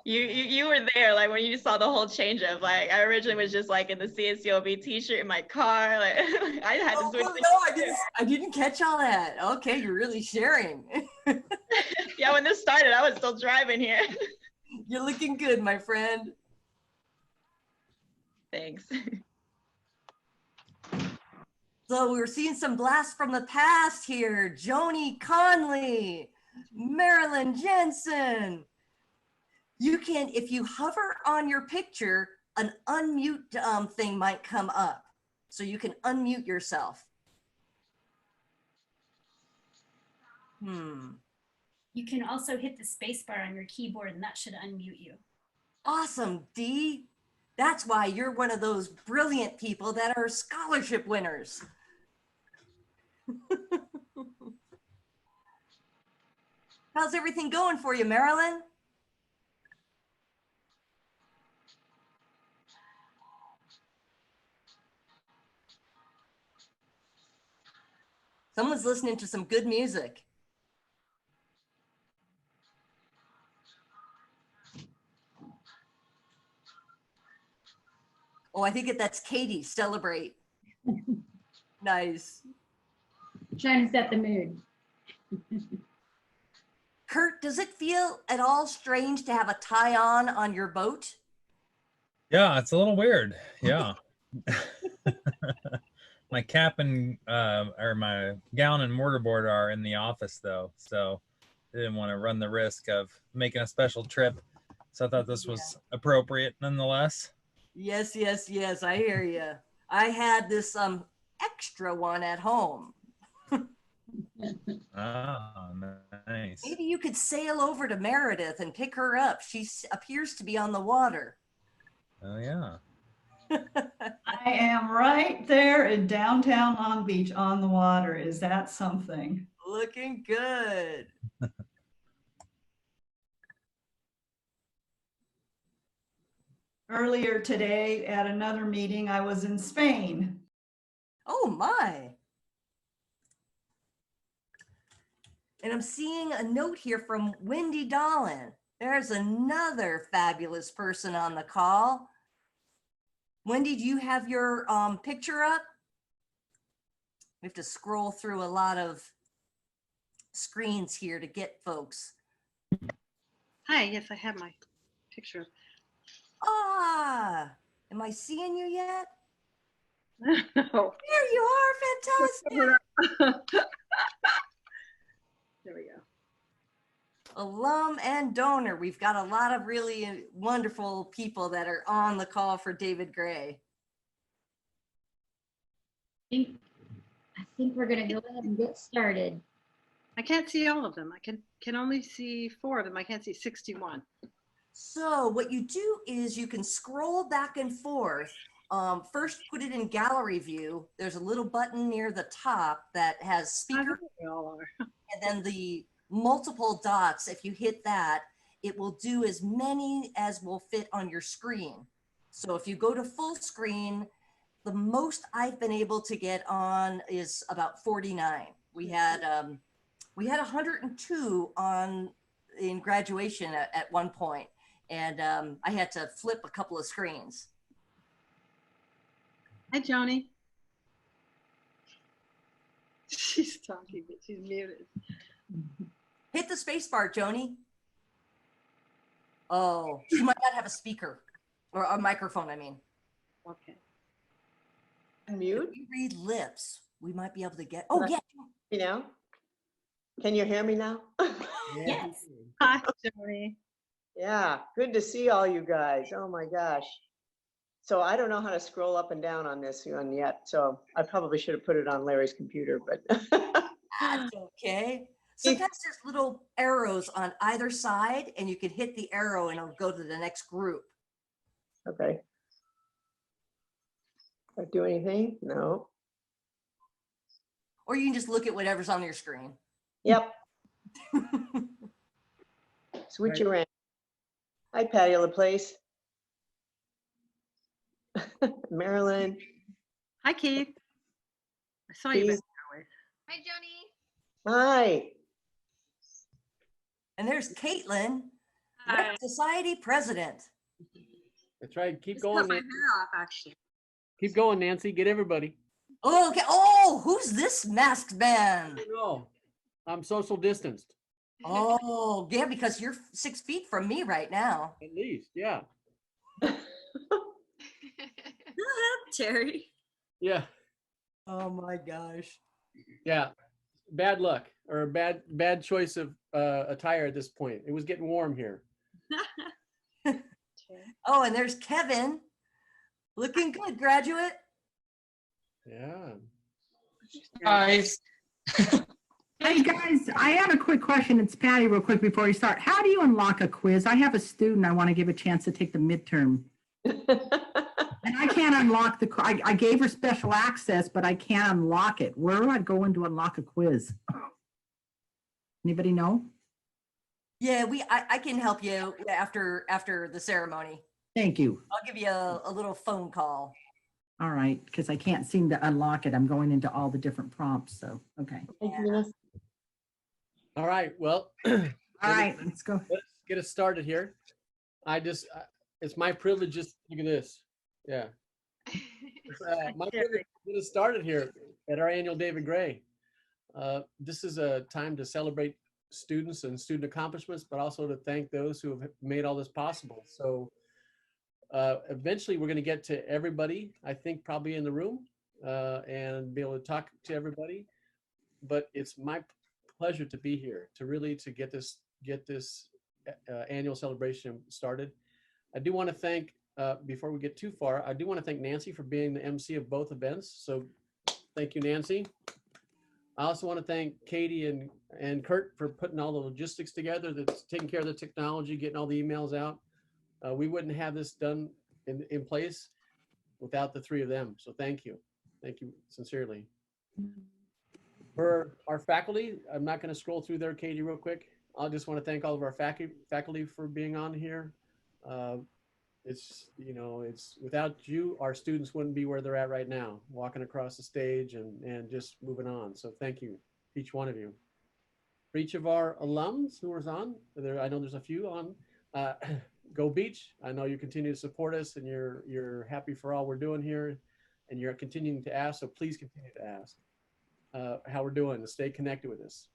You were there, like when you saw the whole change up. Like I originally was just like in the CSULB t-shirt in my car. Like I had to switch. I didn't catch all that. Okay, you're really sharing. Yeah, when this started, I was still driving here. You're looking good, my friend. Thanks. So we're seeing some blasts from the past here. Joni Conley, Marilyn Jensen. You can, if you hover on your picture, an unmute thing might come up. So you can unmute yourself. You can also hit the space bar on your keyboard and that should unmute you. Awesome, Dee. That's why you're one of those brilliant people that are scholarship winners. How's everything going for you, Marilyn? Someone's listening to some good music. Oh, I think that's Katie. Celebrate. Nice. Trying to set the mood. Kurt, does it feel at all strange to have a tie on your boat? Yeah, it's a little weird. Yeah. My cap and or my gown and mortarboard are in the office though, so I didn't want to run the risk of making a special trip. So I thought this was appropriate nonetheless. Yes, yes, yes. I hear you. I had this extra one at home. Oh, nice. Maybe you could sail over to Meredith and pick her up. She appears to be on the water. Oh yeah. I am right there in downtown Long Beach on the water. Is that something? Looking good. Earlier today at another meeting, I was in Spain. Oh my. And I'm seeing a note here from Wendy Dolan. There's another fabulous person on the call. Wendy, do you have your picture up? We have to scroll through a lot of screens here to get folks. Hi, yes, I have my picture. Ah, am I seeing you yet? No. There you are, fantastic. There we go. Alum and donor. We've got a lot of really wonderful people that are on the call for David Gray. I think we're gonna go ahead and get started. I can't see all of them. I can only see 4 of them. I can't see 61. So what you do is you can scroll back and forth. First, put it in gallery view. There's a little button near the top that has speaker. They all are. And then the multiple dots, if you hit that, it will do as many as will fit on your screen. So if you go to full screen, the most I've been able to get on is about 49. We had 102 on in graduation at one point, and I had to flip a couple of screens. Hi, Joni. She's talking, but she's muted. Hit the space bar, Joni. Oh, she might not have a speaker or a microphone, I mean. Okay. Mute? If you read lips, we might be able to get, oh, yeah. You know? Can you hear me now? Yes. Hi, Joni. Yeah, good to see all you guys. Oh my gosh. So I don't know how to scroll up and down on this one yet. So I probably should have put it on Larry's computer, but. That's okay. Sometimes there's little arrows on either side and you can hit the arrow and it'll go to the next group. Okay. Did I do anything? No. Or you can just look at whatever's on your screen. Yep. Switch around. Hi, Patty LaPlace. Marilyn. Hi, Keith. I saw you back there. Hi, Joni. Hi. And there's Caitlin, Rec Society President. That's right. Keep Just going, cut my Nancy. hair off, actually. Keep going, Nancy. Get everybody. Oh, okay. Oh, who's this masked man? No, I'm social distanced. Oh, yeah, because you're 6 feet from me right now. At least, yeah. Terry. Yeah. Oh my gosh. Yeah. Bad luck or a bad choice of attire at this point. It was getting warm here. Oh, and there's Kevin. Looking good, graduate. Yeah. Guys. Hey guys, I have a quick question. It's Patty, real quick before we start. How do you unlock a quiz? I have a student I want to give a chance to take the midterm. And I can't unlock the, I gave her special access, but I can't unlock it. Where do I go in to unlock a quiz? Anybody know? Yeah, I can help you after the ceremony. Thank you. I'll give you a little phone call. All right, because I can't seem to unlock it. I'm going into all the different prompts, so, okay. Yeah. All right. Well, all right, let's go. Let's get us started here. It's my privilege. Just look at this. Yeah. My privilege to get us started here at our annual David Gray. This is a time to celebrate students and student accomplishments, but also to thank those who have made all this possible. So eventually we're going to get to everybody, I think probably in the room, and be able to talk to everybody. But it's my pleasure to be here to get this annual celebration started. I do want to thank, before we get too far, I do want to thank Nancy for being the MC of both events. So thank you, Nancy. I also want to thank Katie and Kurt for putting all the logistics together, that's taking care of the technology, getting all the emails out. We wouldn't have this done in place without the three of them. So thank you. Thank you sincerely. For our faculty, I'm not going to scroll through there, Katie, real quick. I just want to thank all of our faculty for being on here. It's without you, our students wouldn't be where they're at right now, walking across the stage and just moving on. So thank you, each one of you. For each of our alums who are on, I know there's a few on, Go Beach. I know you continue to support us and you're happy for all we're doing here and you're continuing to ask, so please continue to ask how we're doing, to stay connected with us.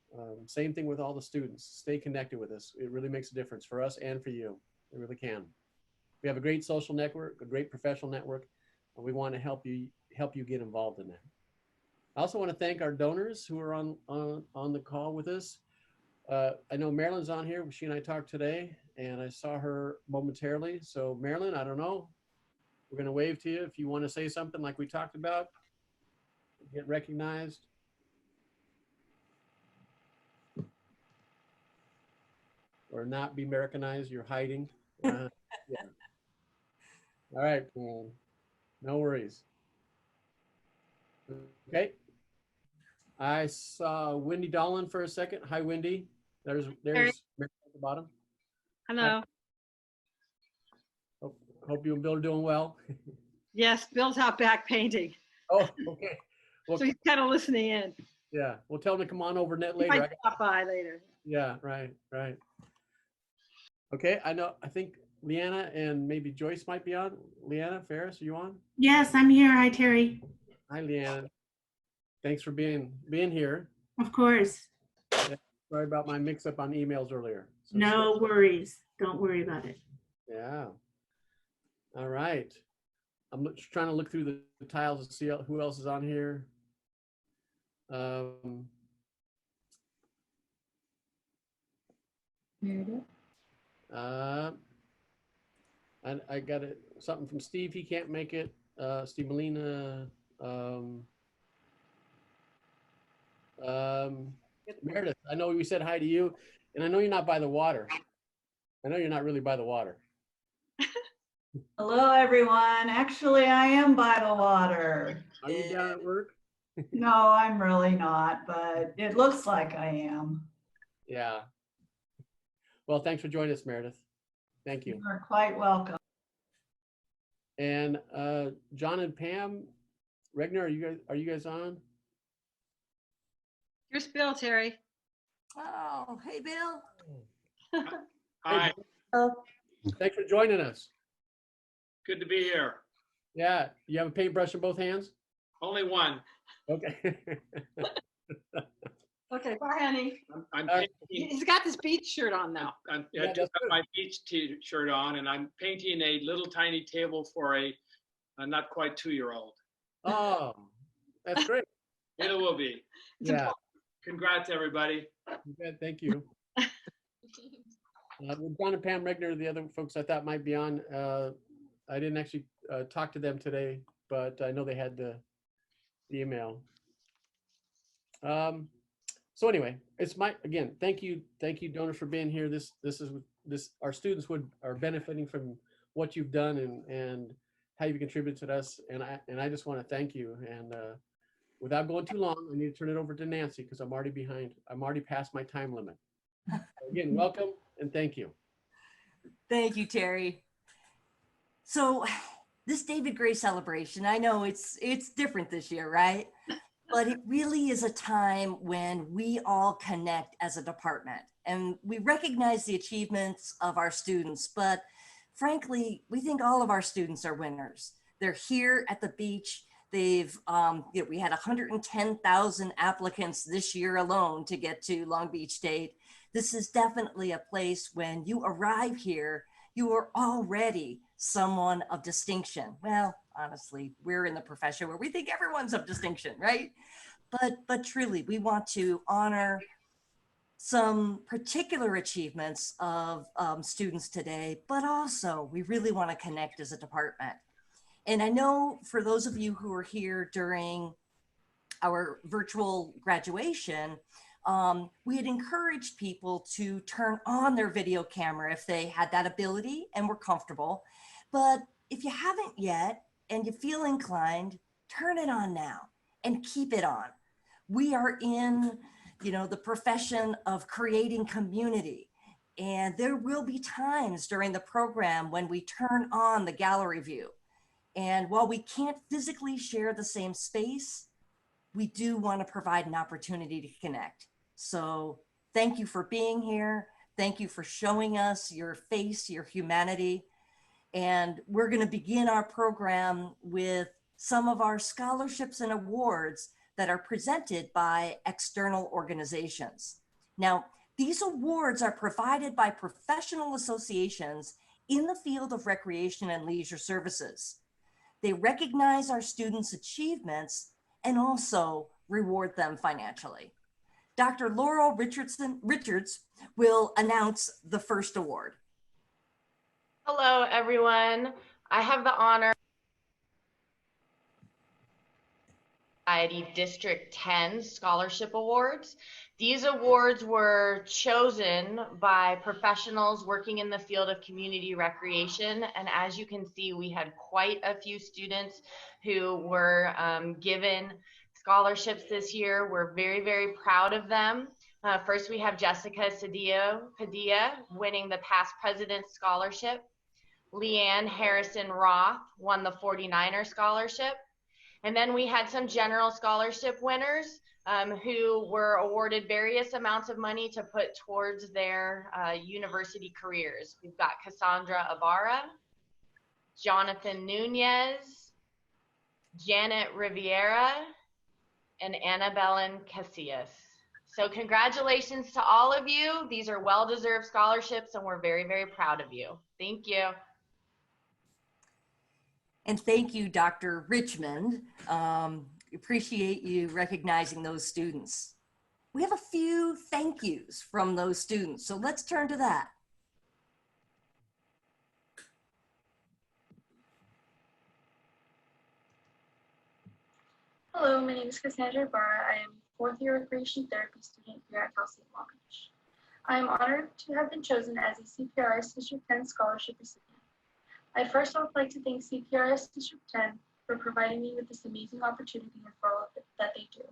Same thing with all the students, stay connected with us. It really makes a difference for us and for you. They really can. We have a great social network, a great professional network, and we want to help you get involved in that. I also want to thank our donors who are on the call with us. I know Marilyn's on here. She and I talked today, and I saw her momentarily. So Marilyn, I don't know. We're going to wave to you if you want to say something like we talked about. Get recognized. Or not be Americanized. You're hiding. Yeah. All right. Well, no worries. Okay. I saw Wendy Dolan for a second. Hi, Wendy. There's Mary at the bottom. Hello. Hope you and Bill are doing well. Yes, Bill's out back painting. Oh, okay. Well, so he's kind of listening in. Yeah, we'll tell him to come on over net He later. might stop by later. Yeah, right. Okay, I think Leanna and maybe Joyce might be on. Leanna Ferris, are you on? Yes, I'm here. Hi, Terry. Hi, Leanna. Thanks for being here. Of course. Yeah, sorry about my mix-up on emails earlier. So no worries. Don't worry about it. Yeah. All right. I'm just trying to look through the tiles to see who else is on here. Meredith. I got something from Steve. He can't make it. Steve Molina. Meredith, I know we said hi to you, and I know you're not by the water. I know you're not really by the water. Hello, everyone. Actually, I am by the water. Are you down at work? No, I'm really not, but it looks like I am. Yeah. Well, thanks for joining us, Meredith. Thank you. You're quite welcome. And John and Pam Regner, are you guys on? Here's Bill, Terry. Oh, hey, Bill. Hi. Thanks for joining us. Good to be here. Yeah. You have a paintbrush in both hands? Only one. Okay. Okay, bye, honey. I'm painting. He's got this beach shirt on now. I just got my beach t-shirt on, and I'm painting a little tiny table for a not quite 2-year-old. Oh, that's great. It will be. Yeah. Congrats, everybody. Thank you. John and Pam Regner, the other folks I thought might be on. I didn't actually talk to them today, but I know they had the email. So anyway, it's again, thank you donors for being here. This our students are benefiting from what you've done and how you've contributed to us, and I just want to thank you. And without going too long, I need to turn it over to Nancy because I'm already behind. I'm already past my time limit. So again, welcome and thank you. Thank you, Terry. So this David Gray celebration, I know it's different this year, right? But it really is a time when we all connect as a department and we recognize the achievements of our students, but frankly, we think all of our students are winners. They're here at the beach. We had 110,000 applicants this year alone to get to Long Beach State. This is definitely a place when you arrive here, you are already someone of distinction. Well, honestly, we're in the profession where we think everyone's of distinction, right? But truly, we want to honor some particular achievements of students today, but also we really want to connect as a department. And I know for those of you who are here during our virtual graduation, we had encouraged people to turn on their video camera if they had that ability and were comfortable. But if you haven't yet and you feel inclined, turn it on now and keep it on. We are in, the profession of creating community. And there will be times during the program when we turn on the gallery view. And while we can't physically share the same space, we do want to provide an opportunity to connect. So thank you for being here. Thank you for showing us your face, your humanity. And we're going to begin our program with some of our scholarships and awards that are presented by external organizations. Now, these awards are provided by professional associations in the field of recreation and leisure services. They recognize our students' achievements and also reward them financially. Dr. Laurel Richards will announce the first award. Hello, everyone. I have the honor Society District 10 Scholarship Awards. These awards were chosen by professionals working in the field of community recreation. And as you can see, we had quite a few students who were given scholarships this year. We're very, very proud of them. First, we have Jessica Padilla winning the Past President's Scholarship. Leanne Harrison Roth won the 49er Scholarship. And then we had some general scholarship winners who were awarded various amounts of money to put towards their university careers. We've got Cassandra Ibarra, Jonathan Nunez, Janet Riviera, and Annabellen Casillas. So congratulations to all of you. These are well-deserved scholarships and we're very, very proud of you. Thank you. And thank you, Dr. Richmond. Appreciate you recognizing those students. We have a few thank yous from those students, so let's turn to that. Hello, my name is Cassandra Ibarra. I am a fourth-year recreation therapy student here at Cal State Long Beach. I am honored to have been chosen as a CPRS District 10 scholarship recipient. I first would like to thank CPRS District 10 for providing me with this amazing opportunity and for all that they do.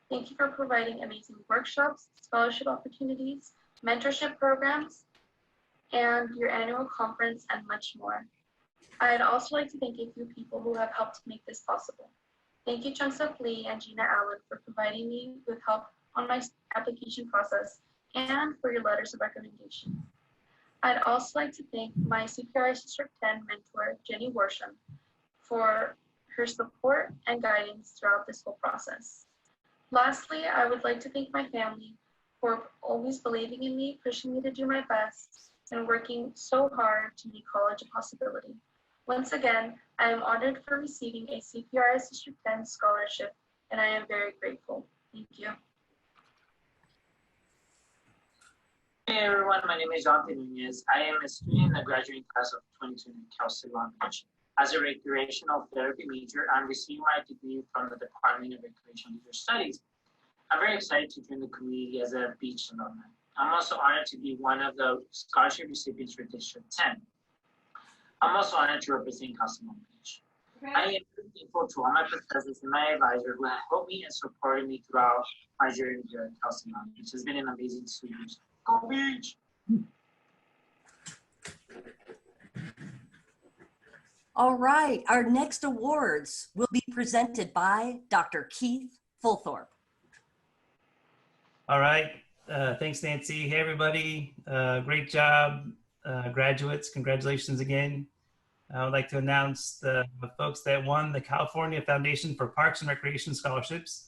Thank you for providing amazing workshops, scholarship opportunities, mentorship programs, and your annual conference, and much more. I'd also like to thank a few people who have helped make this possible. Thank you, Chunks of Lee and Gina Allen, for providing me with help on my application process and for your letters of recommendation. I'd also like to thank my CPRS District 10 mentor, Jenny Worsham, for her support and guidance throughout this whole process. Lastly, I would like to thank my family for always believing in me, pushing me to do my best, and working so hard to make college a possibility. Once again, I am honored for receiving a CPRS District 10 scholarship, and I am very grateful. Thank you. Hey everyone, my name is Jonathan Nunez. I am a student in the graduating class of 2020 at Cal State Long Beach. As a recreational therapy major, I'm receiving my degree from the Department of Recreation and Leisure Studies. I'm very excited to join the community as a beach alumni. I'm also honored to be one of the scholarship recipients for District 10. I'm also honored to represent Cal State Long Beach. I am thankful to all my professors and my advisor who have helped me and supported me throughout my journey here at Cal State Long Beach. It's been an amazing 2 years. Go Beach! All right, our next awards will be presented by Dr. Keith Fullthorpe. All right, thanks Nancy. Hey everybody, great job, graduates, congratulations again. I would like to announce the folks that won the California Foundation for Parks and Recreation Scholarships.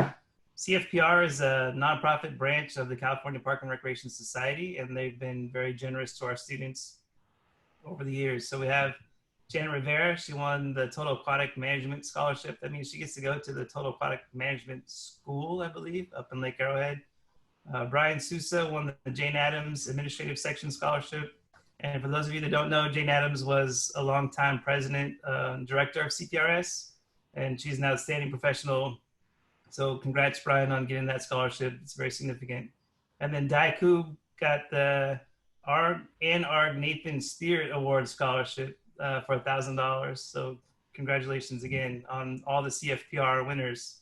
CFPR is a nonprofit branch of the California Park and Recreation Society, and they've been very generous to our students over the years. So we have Janet Rivera. She won the Total Aquatic Management Scholarship. That means she gets to go to the Total Aquatic Management School, I believe, up in Lake Arrowhead. Brian Sousa won the Jane Addams Administrative Section Scholarship. And for those of you that don't know, Jane Addams was a longtime president and director of CPRS, and she's an outstanding professional. So congrats, Brian, on getting that scholarship. It's very significant. And then Daiku got the Arg Nathan Spirit Award Scholarship for $1,000. So congratulations again on all the CFPR winners.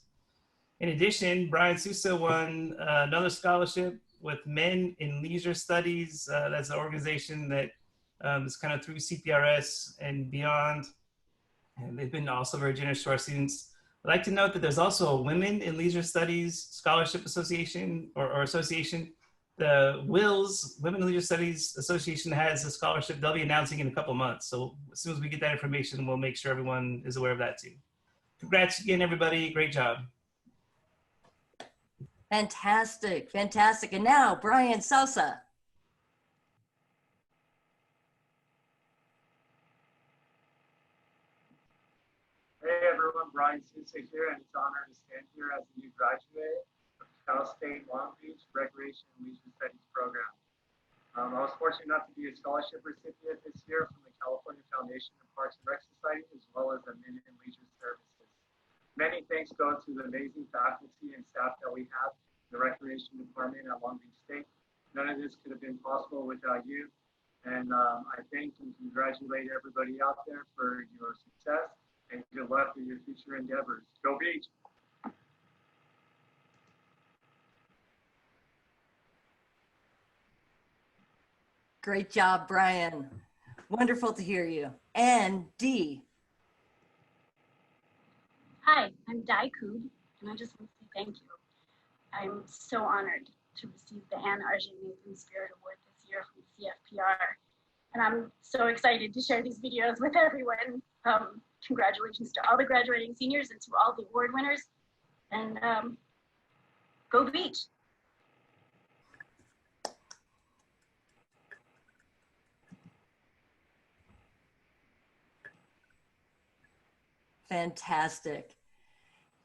In addition, Brian Sousa won another scholarship with Men in Leisure Studies. That's an organization that is kind of through CPRS and beyond. And they've been also very generous to our students. I'd like to note that there's also a Women in Leisure Studies Scholarship Association or association. The WILS, Women in Leisure Studies Association, has a scholarship they'll be announcing in a couple months. So as soon as we get that information, we'll make sure everyone is aware of that too. Congrats again, everybody. Great job. Fantastic, fantastic. And now, Brian Sosa. Brian Sousa here, and it's an honor to stand here as a new graduate of Cal State Long Beach Recreation and Leisure Studies program. I was fortunate enough to be a scholarship recipient this year from the California Foundation of Parks and Rec Society, as well as the Men in Leisure Services. Many thanks go to the amazing faculty and staff that we have in the Recreation Department at Long Beach State. None of this could have been possible without you. And I thank and congratulate everybody out there for your success and good luck with your future endeavors. Go Beach! Great job, Brian. Wonderful to hear you. And Dee. Hi, I'm Dai Koob, and I just want to say thank you. I'm so honored to receive the Anne Arjun Nathan Spirit Award this year from CFPR. And I'm so excited to share these videos with everyone. Congratulations to all the graduating seniors and to all the award winners. And go Beach! Fantastic.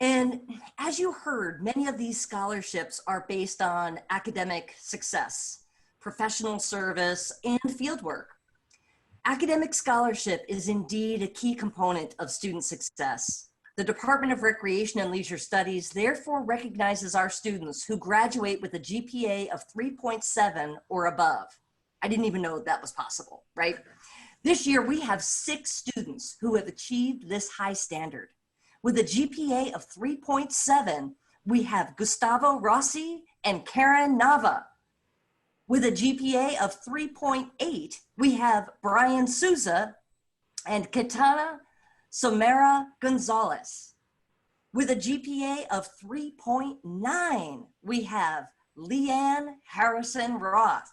And as you heard, many of these scholarships are based on academic success, professional service, and fieldwork. Academic scholarship is indeed a key component of student success. The Department of Recreation and Leisure Studies therefore recognizes our students who graduate with a GPA of 3.7 or above. I didn't even know that was possible, right? This year, we have 6 students who have achieved this high standard. With a GPA of 3.7, we have Gustavo Rossi and Karen Nava. With a GPA of 3.8, we have Brian Souza and Kitana Somera Gonzalez. With a GPA of 3.9, we have Leanne Harrison Roth.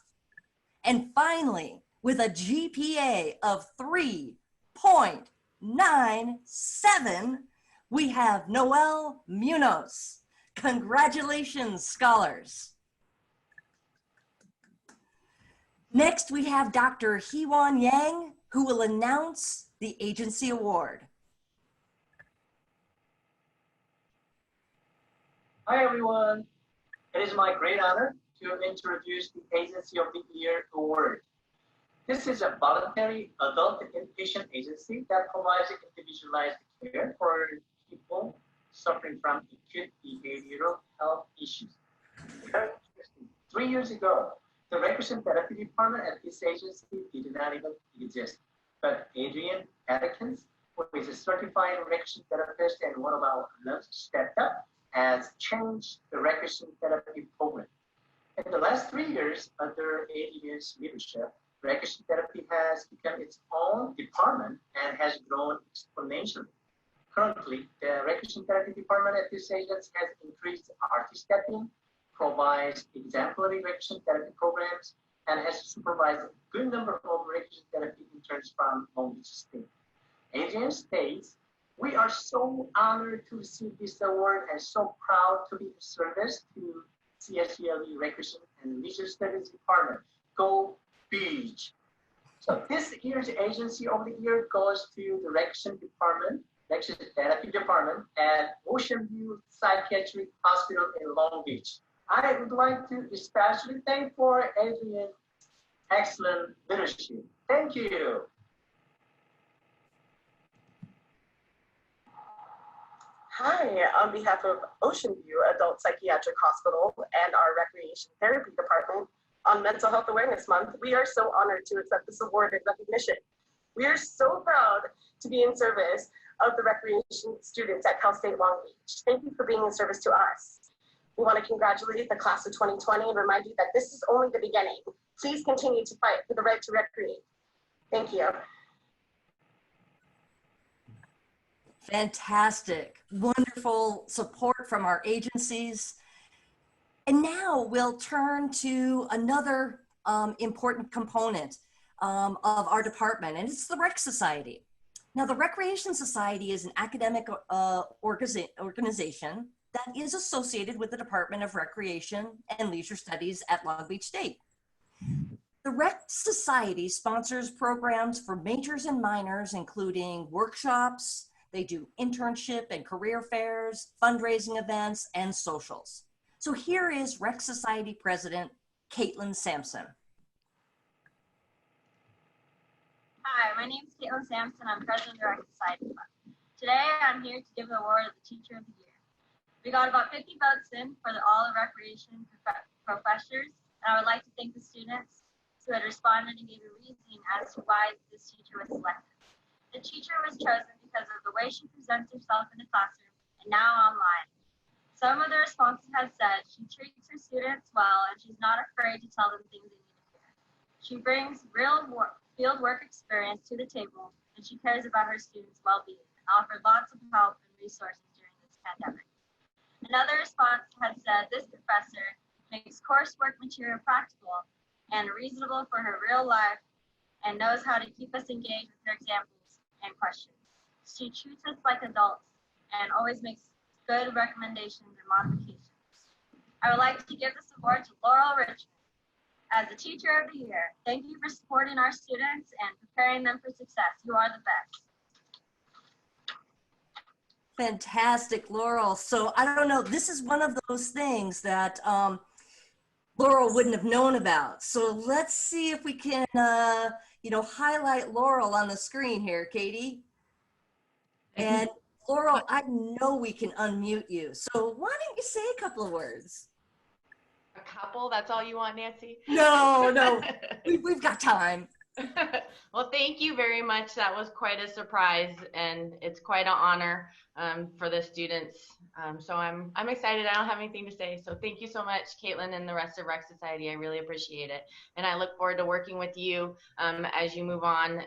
And finally, with a GPA of 3.97, we have Noel Munoz. Congratulations, scholars. Next, we have Dr. Heewon Yang, who will announce the agency award. Hi, everyone. It is my great honor to introduce the Agency of the Year Award. This is a voluntary adult inpatient agency that provides individualized care for people suffering from acute behavioral health issues. 3 years ago, the recreation therapy department at this agency did not even exist. But Adrian Atkins, who is a certified recreation therapist and one of our alums, stepped up and changed the recreation therapy program. In the last 3 years, under Adrian's leadership, recreation therapy has become its own department and has grown exponentially. Currently, the recreation therapy department at this agency has increased RT staffing, provides exemplary recreation therapy programs, and has supervised a good number of recreation therapy interns from Long Beach State. Adrian states, "We are so honored to receive this award and so proud to be of service to CSULB Recreation and Leisure Studies Department. Go Beach!" So this year's Agency of the Year goes to the Recreation Department, Recreation Therapy Department at Ocean View Psychiatric Hospital in Long Beach. I would like to especially thank for Adrian's excellent leadership. Thank you. Hi, on behalf of Ocean View Adult Psychiatric Hospital and our Recreation Therapy Department, on Mental Health Awareness Month, we are so honored to accept this award and recognition. We are so proud to be in service of the recreation students at Cal State Long Beach. Thank you for being in service to us. We want to congratulate the class of 2020 and remind you that this is only the beginning. Please continue to fight for the right to recreate. Thank you. Fantastic, wonderful support from our agencies. And now we'll turn to another important component of our department, and it's the Rec Society. Now, the Recreation Society is an academic organization that is associated with the Department of Recreation and Leisure Studies at Long Beach State. The Rec Society sponsors programs for majors and minors, including workshops, They do internship and career fairs, fundraising events, and socials. So here is Rec Society President Caitlin Sampson. Hi, my name is Caitlin Sampson. I'm president of the Rec Society Fund. Today, I'm here to give the award of the Teacher of the Year. We got about 50 votes in for all the recreation professors, and I would like to thank the students who had responded and gave a reason as to why this teacher was selected. The teacher was chosen because of the way she presents herself in the classroom and now online. Some of the responses have said she treats her students well and she's not afraid to tell them things they need to hear. She brings real field work experience to the table, and she cares about her students' well-being and offered lots of help and resources during this pandemic. Another response has said this professor makes coursework material practical and reasonable for her real life and knows how to keep us engaged with her examples and questions. She treats us like adults and always makes good recommendations and modifications. I would like to give this award to Laurel Richmond as the Teacher of the Year. Thank you for supporting our students and preparing them for success. You are the best. Fantastic, Laurel. So I don't know, this is one of those things that Laurel wouldn't have known about. So let's see if we can, highlight Laurel on the screen here, Katie. And Laurel, I know we can unmute you. So why don't you say a couple of words? A couple? That's all you want, Nancy? No, we've got time. Well, thank you very much. That was quite a surprise, and it's quite an honor for the students. So I'm excited. I don't have anything to say. So thank you so much, Caitlin, and the rest of Rec Society. I really appreciate it. And I look forward to working with you as you move on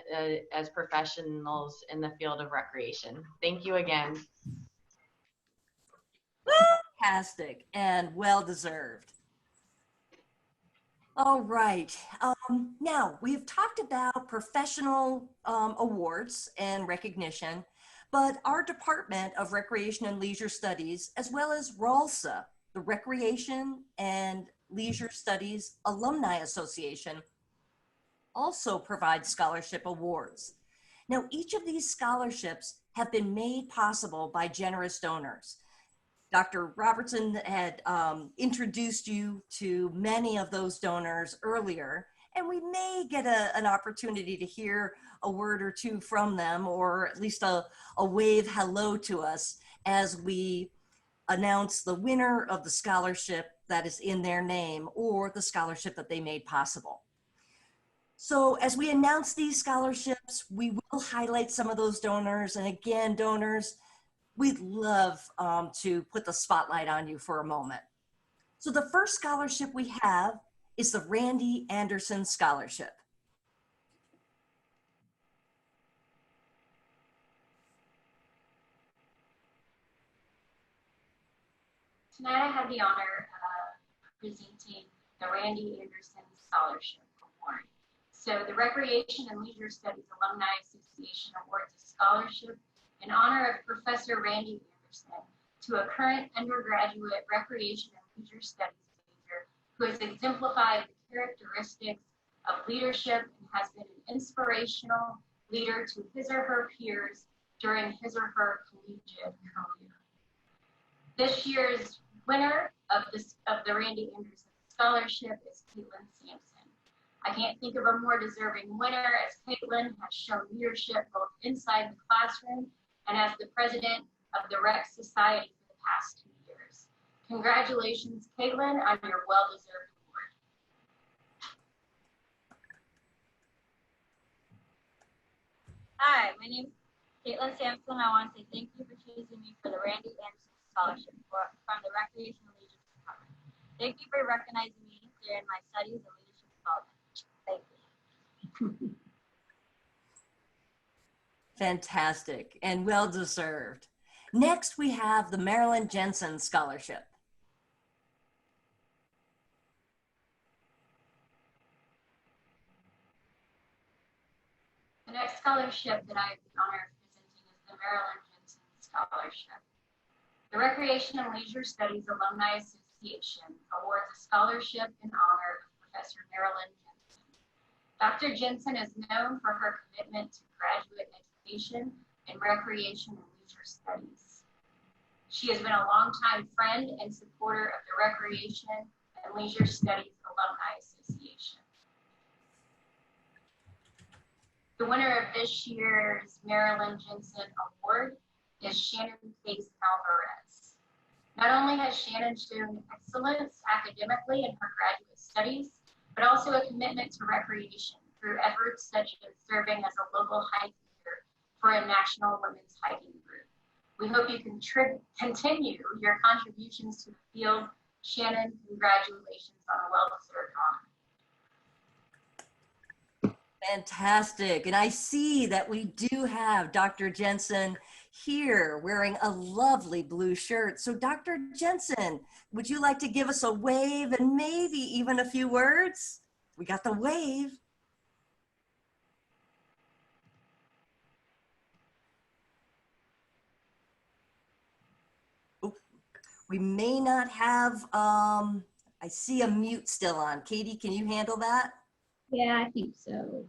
as professionals in the field of recreation. Thank you again. Fantastic and well-deserved. All right. Now, we've talked about professional awards and recognition, but our Department of Recreation and Leisure Studies, as well as RLSA, the Recreation and Leisure Studies Alumni Association, also provides scholarship awards. Now, each of these scholarships have been made possible by generous donors. Dr. Robertson had introduced you to many of those donors earlier, and we may get an opportunity to hear a word or two from them, or at least a wave hello to us as we announce the winner of the scholarship that is in their name or the scholarship that they made possible. So as we announce these scholarships, we will highlight some of those donors. And again, donors, we'd love to put the spotlight on you for a moment. So the first scholarship we have is the Randy Anderson Scholarship. Tonight I have the honor of presenting the Randy Anderson Scholarship Award. So the Recreation and Leisure Studies Alumni Association awards a scholarship in honor of Professor Randy Anderson to a current undergraduate recreation and leisure studies major who has exemplified the characteristics of leadership and has been an inspirational leader to his or her peers during his or her collegiate career. This year's winner of the Randy Anderson Scholarship is Caitlin Sampson. I can't think of a more deserving winner, as Caitlin has shown leadership both inside the classroom and as the president of the Rec Society for the past 2 years. Congratulations, Caitlin, on your well-deserved award. Hi, my name is Caitlin Sampson. I want to say thank you for choosing me for the Randy Anderson Scholarship from the Recreation and Leisure Department. Thank you for recognizing me during my studies and leadership development. Thank you. Fantastic and well-deserved. Next, we have the Marilyn Jensen Scholarship. The next scholarship that I have the honor of presenting is the Marilyn Jensen Scholarship. The Recreation and Leisure Studies Alumni Association awards a scholarship in honor of Professor Marilyn Jensen. Dr. Jensen is known for her commitment to graduate education in recreation and Studies. She has been a longtime friend and supporter of the Recreation and Leisure Studies Alumni Association. The winner of this year's Marilyn Jensen Award is Shannon Case Alvarez. Not only has Shannon shown excellence academically in her graduate studies, but also a commitment to recreation through efforts such as serving as a local hike leader for a national women's hiking group. We hope you can continue your contributions to the field. Shannon, congratulations on a well-deserved honor. Fantastic. And I see that we do have Dr. Jensen here wearing a lovely blue shirt. So Dr. Jensen, would you like to give us a wave and maybe even a few words? We got the wave. Oop. We may not have, I see a mute still on. Katie, can you handle that? Yeah, I think so.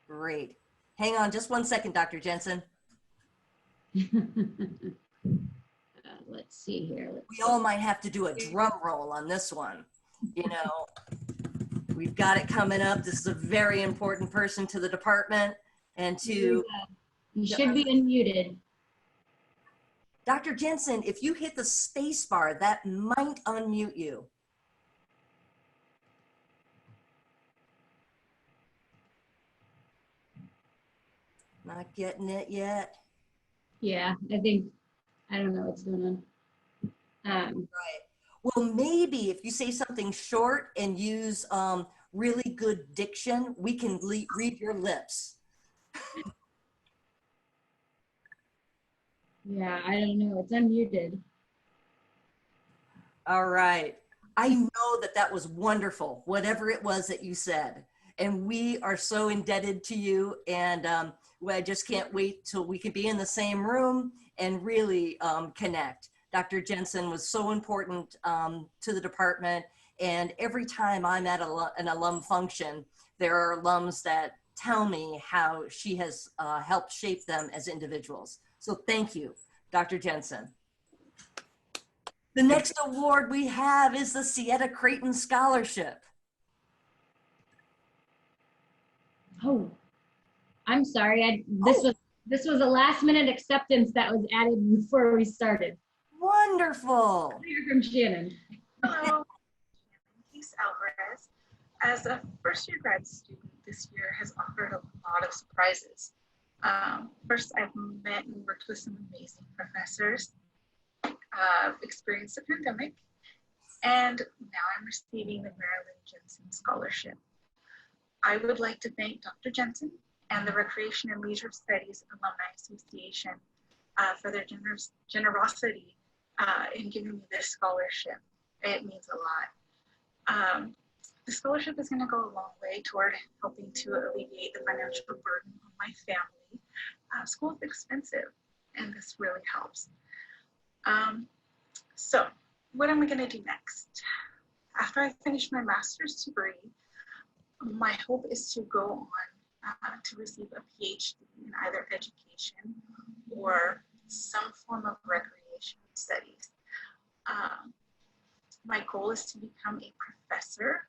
Great. Hang on just one second, Dr. Jensen. Let's see here. We all might have to do a drum roll on this one. You know, we've got it coming up. This is a very important person to the department and to... You should be unmuted. Dr. Jensen, if you hit the space bar, that might unmute you. Not getting it yet. Yeah, I think, I don't know what's going on. Right. Well, maybe if you say something short and use really good diction, we can read your lips. Yeah, I don't know. It's unmuted. All right. I know that that was wonderful, whatever it was that you said. And we are so indebted to you. And I just can't wait till we can be in the same room and really connect. Dr. Jensen was so important to the department. And every time I'm at an alum function, there are alums that tell me how she has helped shape them as individuals. So thank you, Dr. Jensen. The next award we have is the Sietta Creighton Scholarship. Oh, I'm sorry. This was a last minute acceptance that was added before we started. Wonderful. Hear from Shannon. Hello, Case Alvarez. As a first-year grad student, this year has offered a lot of surprises. First, I've met and worked with some amazing professors. I've experienced the pandemic, and now I'm receiving the Marilyn Jensen Scholarship. I would like to thank Dr. Jensen and the Recreation and Leisure Studies Alumni Association for their generosity in giving me this scholarship. It means a lot. The scholarship is going to go a long way toward helping to alleviate the financial burden on my family. School is expensive, and this really helps. So what am I going to do next? After I finish my master's degree, my hope is to go on to receive a PhD in either education or some form of recreation studies. My goal is to become a professor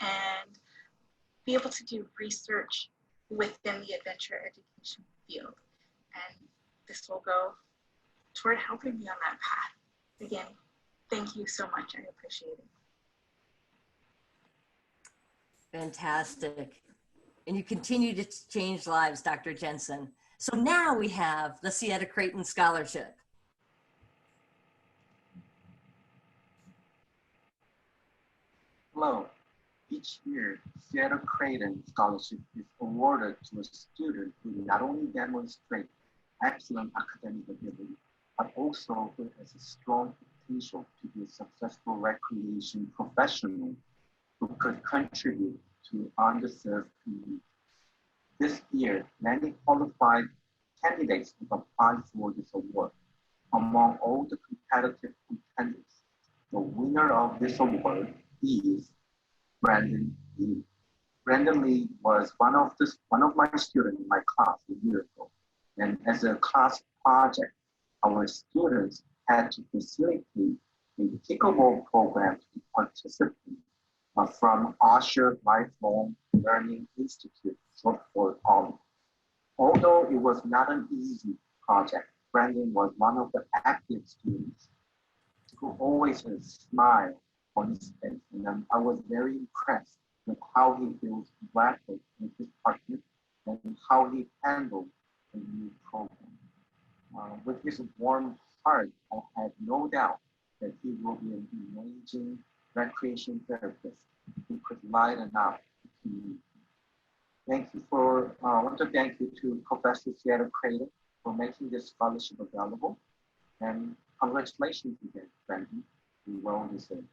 and be able to do research within the adventure education field. And this will go toward helping me on that path. Again, thank you so much. I appreciate it. Fantastic. And you continue to change lives, Dr. Jensen. So now we have the Sietta Creighton Scholarship. Hello. Each year, Sietta Creighton Scholarship is awarded to a student who not only demonstrates excellent academic ability, but also who has a strong potential to be a successful recreation professional who could contribute to underserved communities. This year, many qualified candidates have applied for this award. Among all the competitive contenders, the winner of this award is Brandon Lee. Brandon Lee was one of my students in my class a year ago. And as a class project, our students had to facilitate a pickleball program to participate from Osher Lifelong Learning Institute, short for OLLI. Although it was not an easy project, Brandon was one of the active students who always had a smile on his face, and I was very impressed with how he built rapport with his partner and how he handled the new program. With his warm heart, I had no doubt that he will be an amazing recreation therapist who could lighten up the community. I want to thank you to Professor Seattle Crater for making this scholarship available. And congratulations again, Brandon. You well deserved.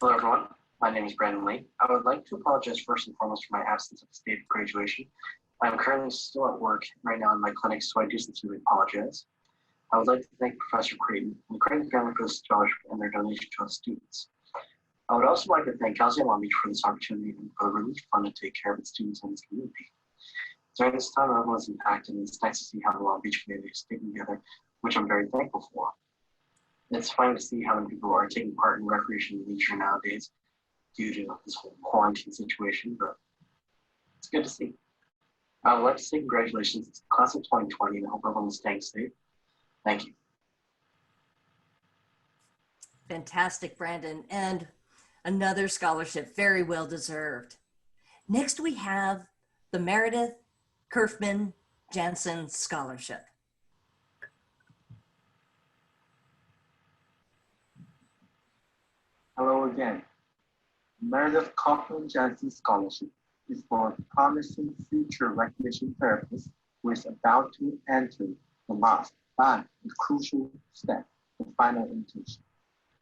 Hello, everyone. My name is Brandon Lee. I would like to apologize first and foremost for my absence at the state of graduation. I'm currently still at work right now in my clinic, so I do sincerely apologize. I would like to thank Professor Creighton and the Creighton family for the scholarship and their donation to us students. I would also like to thank Cal State Long Beach for this opportunity and for the relief fund to take care of its students in this community. During this time, everyone was impacted, and it's nice to see how the Long Beach community is sticking together, which I'm very thankful for. It's fun to see how many people are taking part in recreation and leisure nowadays due to this whole quarantine situation, but it's good to see. I would like to say congratulations to the class of 2020 and I hope everyone is staying safe. Thank you. Fantastic, Brandon. And another scholarship, very well deserved. Next, we have the Meredith Kerfman Jansen Scholarship. Hello again. Meredith Kaufman Jansen Scholarship is for a promising future recreation therapist who is about to enter the last but the crucial step, the final internship.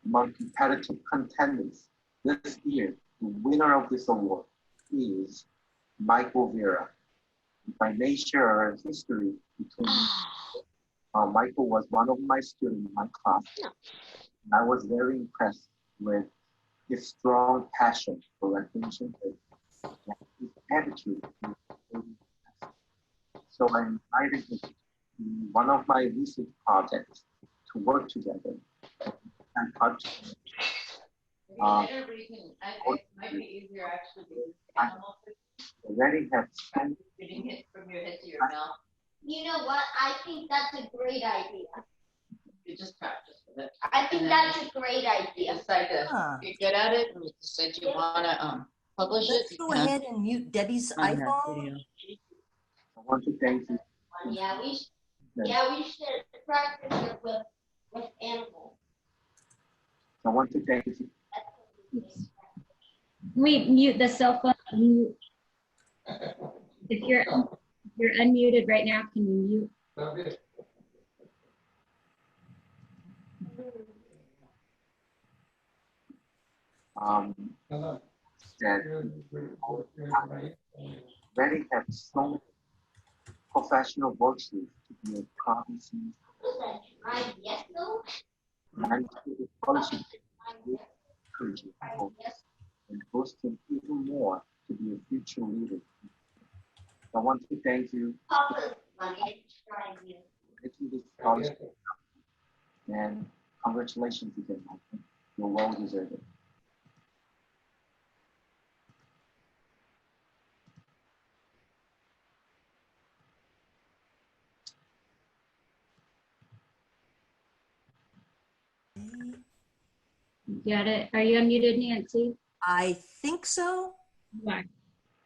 Among competitive contenders this year, the winner of this award is Michael Vera. If I may share a history between Michael was one of my students in my class, and I was very impressed with his strong passion for recreation and his attitude. So I invited him to one of my research projects to work together. And it might be easier actually to already have spent getting it from your head to your mouth. You know what? I think that's a great idea. You just practice with it. I think that's a great You idea. decide to get good at it and you decide you want to publish Let's it. go ahead and mute Debbie's on that iPhone. video. I want to thank you. Yeah, we should practice it with animals. I want to thank you. Wait, mute the cell phone. Mute. If you're unmuted right now, can you mute? That already have so many professional virtues to be a promising and the scholarship encouraging people and boosting even more to be a future leader. I want to thank you for making this scholarship and congratulations again, Michael. You're well deserved. Got it. Are you unmuted, Nancy? I think so. Yeah.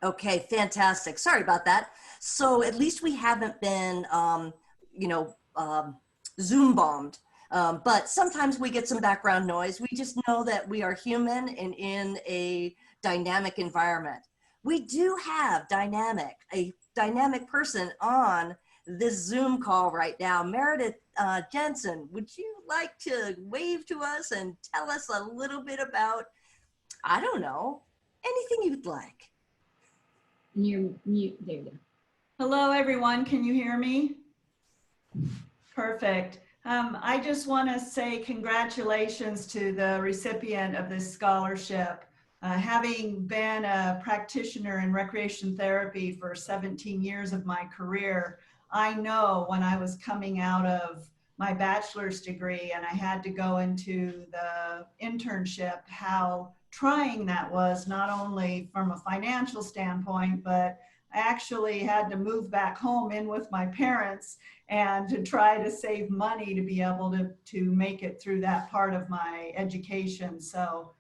Okay, fantastic. Sorry about that. So at least we haven't been, Zoom bombed. But sometimes we get some background noise. We just know that we are human and in a dynamic environment. We do have a dynamic person on this Zoom call right now. Meredith Jensen, would you like to wave to us and tell us a little bit about, I don't know, anything you'd like? You're mute. There you go. Hello, everyone. Can you hear me? Perfect. I just want to say congratulations to the recipient of this scholarship. Having been a practitioner in recreation therapy for 17 years of my career, I know when I was coming out of my bachelor's degree and I had to go into the internship, how trying that was, not only from a financial standpoint, but I actually had to move back home in with my parents and to try to save money to be able to make it through that part of my education. So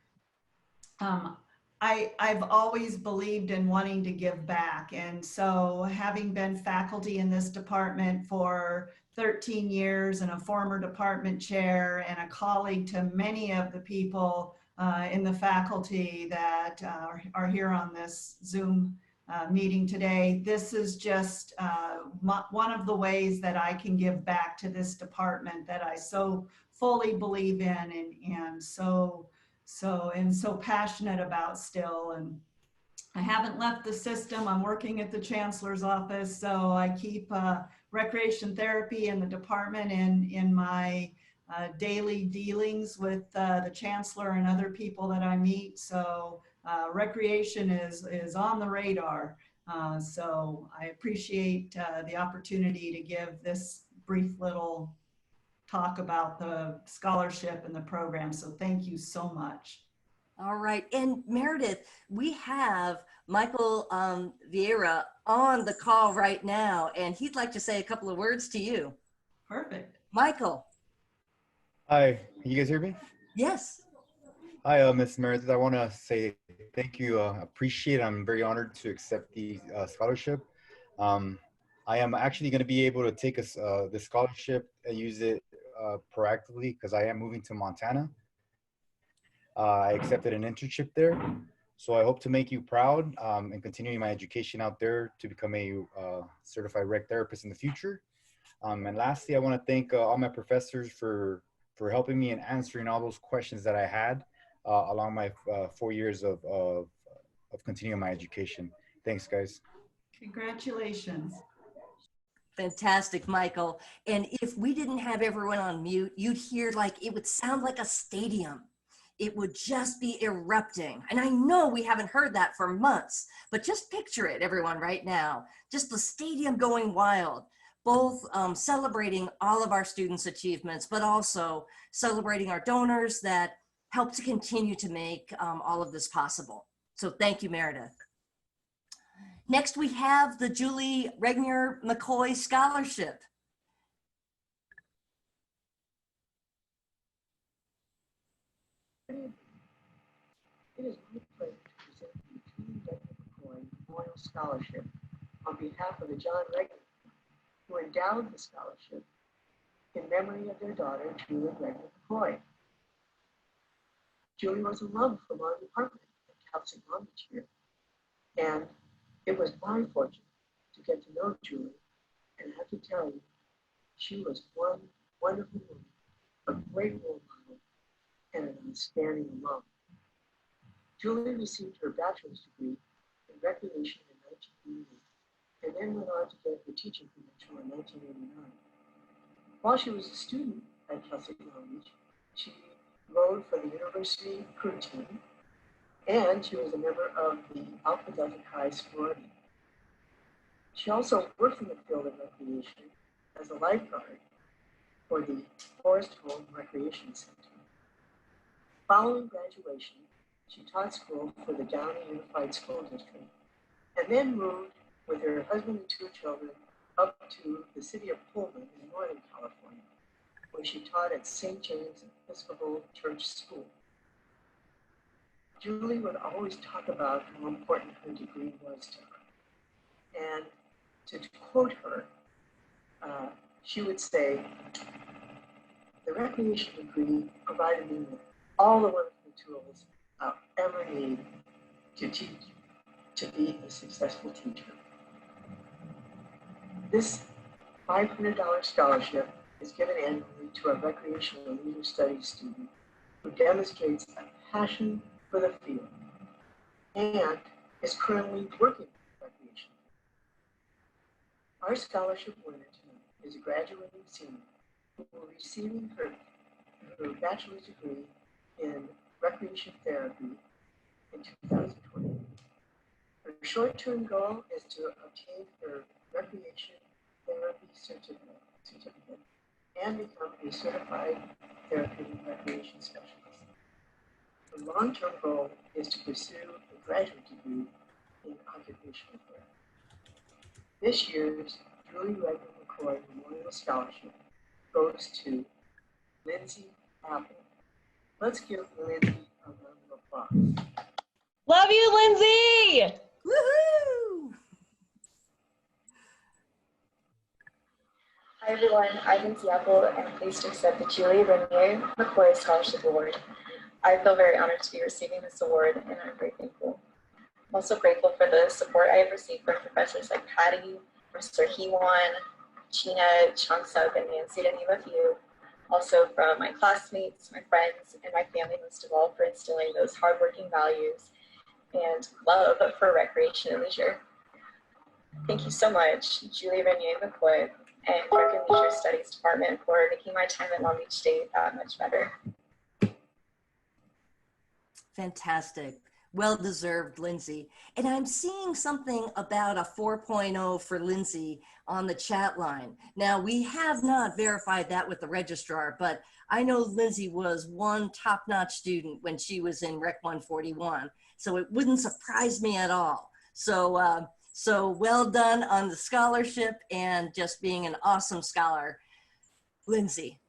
I've always believed in wanting to give back. And so having been faculty in this department for 13 years and a former department chair and a colleague to many of the people in the faculty that are here on this Zoom meeting today, this is just one of the ways that I can give back to this department that I so fully believe in and so passionate about still. And I haven't left the system. I'm working at the chancellor's office, so I keep recreation therapy in the department in my daily dealings with the chancellor and other people that I meet. So recreation is on the radar. So I appreciate the opportunity to give this brief little talk about the scholarship and the program. So thank you so much. All right. And Meredith, we have Michael Vieira on the call right now, and he'd like to say a couple of words to you. Perfect. Michael. Hi, can you guys hear me? Yes. Hi, Ms. Meredith. I want to say thank you. Appreciate it. I'm very honored to accept the scholarship. I am actually going to be able to take the scholarship and use it proactively because I am moving to Montana. I accepted an internship there. So I hope to make you proud and continuing my education out there to become a certified rec therapist in the future. And lastly, I want to thank all my professors for helping me and answering all those questions that I had along my 4 years of continuing my education. Thanks, guys. Congratulations. Fantastic, Michael. And if we didn't have everyone on mute, you'd hear it would sound like a stadium. It would just be erupting. And I know we haven't heard that for months, but just picture it, everyone, right now. Just the stadium going wild, both celebrating all of our students' achievements, but also celebrating our donors that help to continue to make all of this possible. So thank you, Meredith. Next, we have the Julie Regnier McCoy Scholarship. It is my pleasure to present the Julie Regnier McCoy Memorial Scholarship on behalf of the John Regnier, who endowed the scholarship in memory of their daughter, Julie Regnier McCoy. Julie was a alum from our department at Cal State Long Beach here, and it was my fortune to get to know Julie, and I have to tell you, she was one wonderful woman, a great role model, and an outstanding alum. Julie received her bachelor's degree in recreation in 1988, and then went on to get her teaching credential in 1989. While she was a student at Cal State Long Beach, she rowed for the university crew team, and she was a member of the Alpha Delta Chi sorority. She also worked in the field of recreation as a lifeguard for the Forest Home Recreation Center. Following graduation, she taught school for the Downey Unified School District, and then moved with her husband and 2 children up to the city of Pullman in Northern California, where she taught at St. James Episcopal Church School. Julie would always talk about how important her degree was to her. And to quote her, she would say, "The recreation degree provided me with all the wonderful tools I'll ever need to teach, to be a successful teacher." This $500 scholarship is given annually to a recreational leader studies student who demonstrates a passion for the field and is currently working in recreation. Our scholarship winner tonight is a graduating senior who will be receiving her bachelor's degree in recreation therapy in 2020. Her short-term goal is to obtain her recreation therapy certificate and become a certified therapeutic recreation specialist. Her long-term goal is to pursue a graduate degree in occupational therapy. This year's Julie Redmond McCoy Memorial Scholarship goes to Lindsay Apple. Let's give Lindsay a round of applause. Love you, Lindsay! Woohoo! Hi everyone, I'm Lindsay Apple and I'm pleased to accept the Julie Renier McCoy Scholarship Award. I feel very honored to be receiving this award and I'm very thankful. I'm also grateful for the support I have received from professors like Patty, Mr. Hewan, Gina, Chungsub, and Nancy, to name a few. Also from my classmates, my friends, and my family most of all for instilling those hardworking values and love for recreation and leisure. Thank you so much, Julie Renier McCoy and Park and Leisure Studies Department, for making my time at Long Beach State that much better. Fantastic. Well deserved, Lindsay. And I'm seeing something about a 4.0 for Lindsay on the chat line. Now, we have not verified that with the registrar, but I know Lindsay was one top-notch student when she was in Rec 141, so it wouldn't surprise me at all. So, so well done on the scholarship and just being an awesome scholar, Lindsay.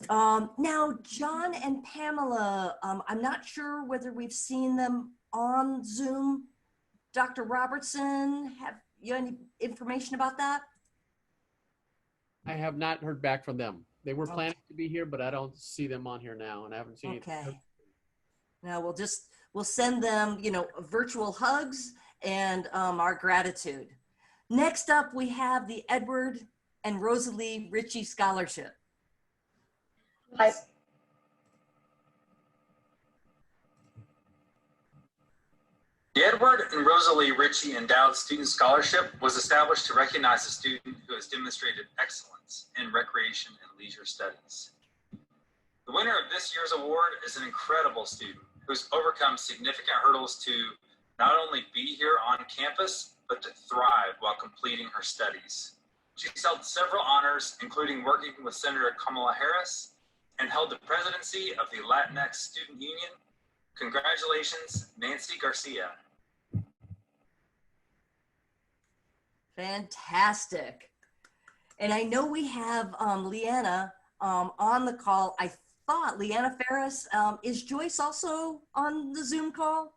Now, John and Pamela, I'm not sure whether we've seen them on Zoom. Dr. Robertson, have you any information about that? I have not heard back from them. They were planning to be here, but I don't see them on here now, and I haven't seen Okay. anything. Now we'll send them, you know, virtual hugs and our gratitude. Next up, we have the Edward and Rosalie Ritchie Scholarship. Hi. The Edward and Rosalie Ritchie Endowed Student Scholarship was established to recognize a student who has demonstrated excellence in recreation and leisure studies. The winner of this year's award is an incredible student who's overcome significant hurdles to not only be here on campus, but to thrive while completing her studies. She's held several honors, including working with Senator Kamala Harris, and held the presidency of the Latinx Student Union. Congratulations, Nancy Garcia. Fantastic. And I know we have Leanna on the call. I thought Leanna Ferris, is Joyce also on the Zoom call?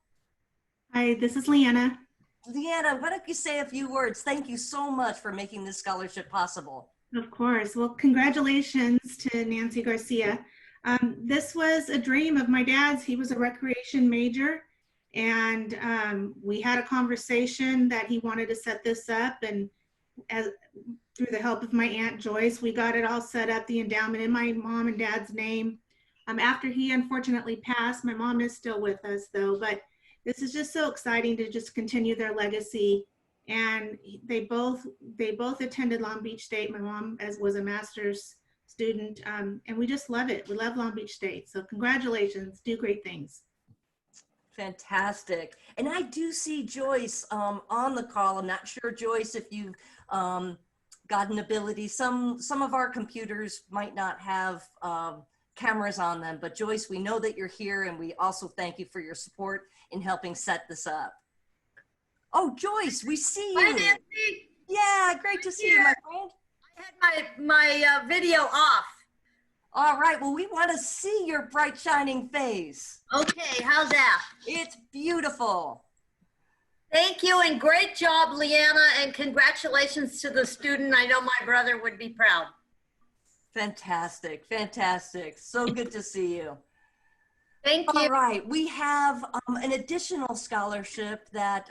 Hi, this is Leanna. Leanna, why don't you say a few words? Thank you so much for making this scholarship possible. Of course. Well, congratulations to Nancy Garcia. This was a dream of my dad's. He was a recreation major, and we had a conversation that he wanted to set this up, and through the help of my Aunt Joyce, we got it all set up, the endowment in my mom and dad's name. After he unfortunately passed, my mom is still with us though, but this is just so exciting to just continue their legacy. And they both attended Long Beach State. My mom was a master's student, and we just love it. We love Long Beach State. So congratulations, do great things. Fantastic. And I do see Joyce on the call. I'm not sure, Joyce, if you've got an ability. Some of our computers might not have cameras on them, but Joyce, we know that you're here, and we also thank you for your support in helping set this up. Oh, Joyce, we see you. Hi, Nancy. Yeah, great to see you, my friend. I had my video off. All right, well, we want to see your bright, shining face. Okay, how's that? It's beautiful. Thank you, and great job, Leanna, and congratulations to the student. I know my brother would be proud. Fantastic, fantastic. So good to see you. Thank you. All right, we have an additional scholarship that,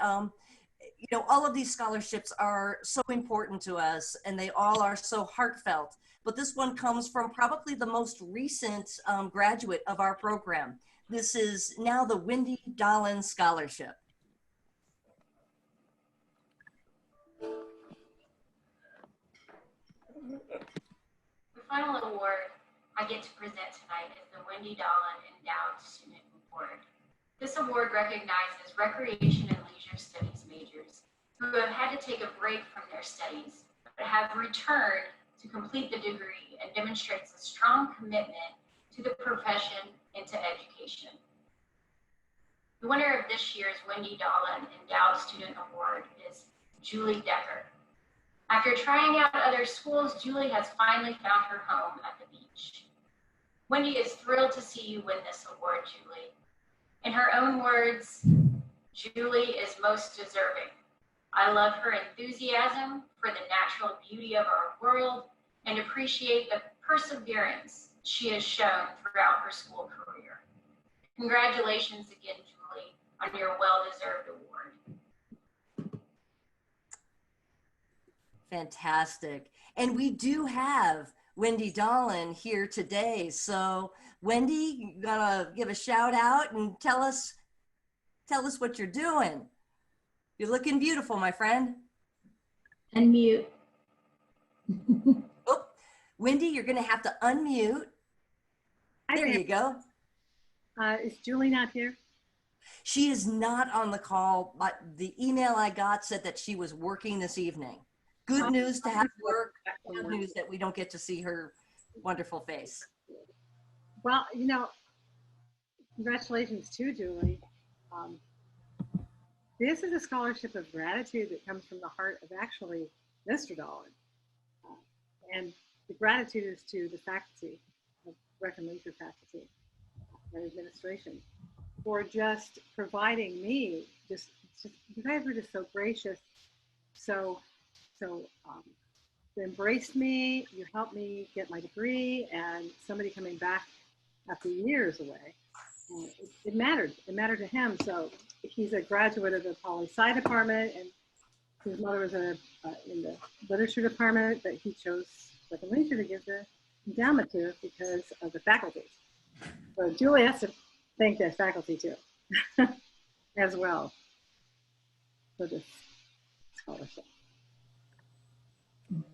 you know, all of these scholarships are so important to us and they all are so heartfelt, but this one comes from probably the most recent graduate of our program. This is now the Wendy Dolan Scholarship. The final award I get to present tonight is the Wendy Dolan Endowed Student Award. This award recognizes recreation and leisure studies majors who have had to take a break from their studies, but have returned to complete the degree and demonstrates a strong commitment to the profession and to education. The winner of this year's Wendy Dolan Endowed Student Award is Julie Decker. After trying out other schools, Julie has finally found her home at the beach. Wendy is thrilled to see you win this award, Julie. In her own words, Julie is most deserving. I love her enthusiasm for the natural beauty of our world and appreciate the perseverance she has shown throughout her school career. Congratulations again, Julie, on your well-deserved award. Fantastic. And we do have Wendy Dolan here today. So Wendy, you gotta give a shout out and tell us what you're doing. You're looking beautiful, my friend. Unmute. Oh, Wendy, you're gonna have to unmute. There you go. Is Julie not here? She is not on the call, but the email I got said that she was working this evening. Good news to have work, good news that we don't get to see her wonderful face. Well, you know, congratulations to Julie. This is a scholarship of gratitude that comes from the heart of actually Mr. Dolan. And the gratitude is to the faculty, of Rec and Leisure faculty and administration, for just providing me, you guys were just so gracious, so you embraced me, you helped me get my degree, and somebody coming back after years away, it mattered to him. So he's a graduate of the poli-sci department, and his mother was in the literature department, but he chose Rec and Leisure to give the endowment to because of the faculty. So Julie has to thank the faculty too, as well, for this scholarship.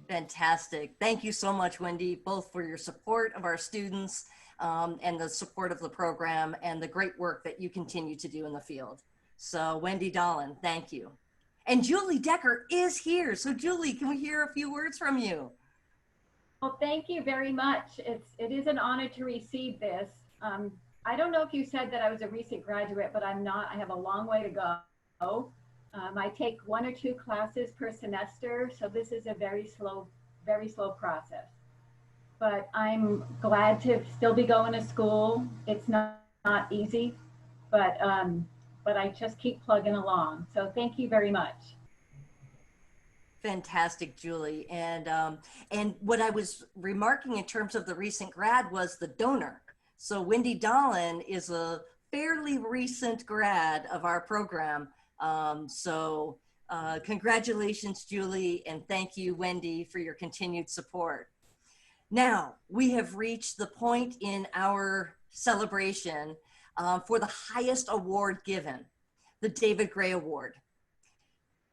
Fantastic. Thank you so much, Wendy, both for your support of our students and the support of the program and the great work that you continue to do in the field. So Wendy Dolan, thank you. And Julie Decker is here. So Julie, can we hear a few words from you? Well, thank you very much. It is an honor to receive this. I don't know if you said that I was a recent graduate, but I'm not. I have a long way to go. I take 1 or 2 classes per semester, so this is a very slow process. But I'm glad to still be going to school. It's not easy, but I just keep plugging along. So thank you very much. Fantastic, Julie. And what I was remarking in terms of the recent grad was the donor. So Wendy Dolan is a fairly recent grad of our program. Congratulations, Julie, and thank you, Wendy, for your continued support. Now, we have reached the point in our celebration for the highest award given, the David Gray Award.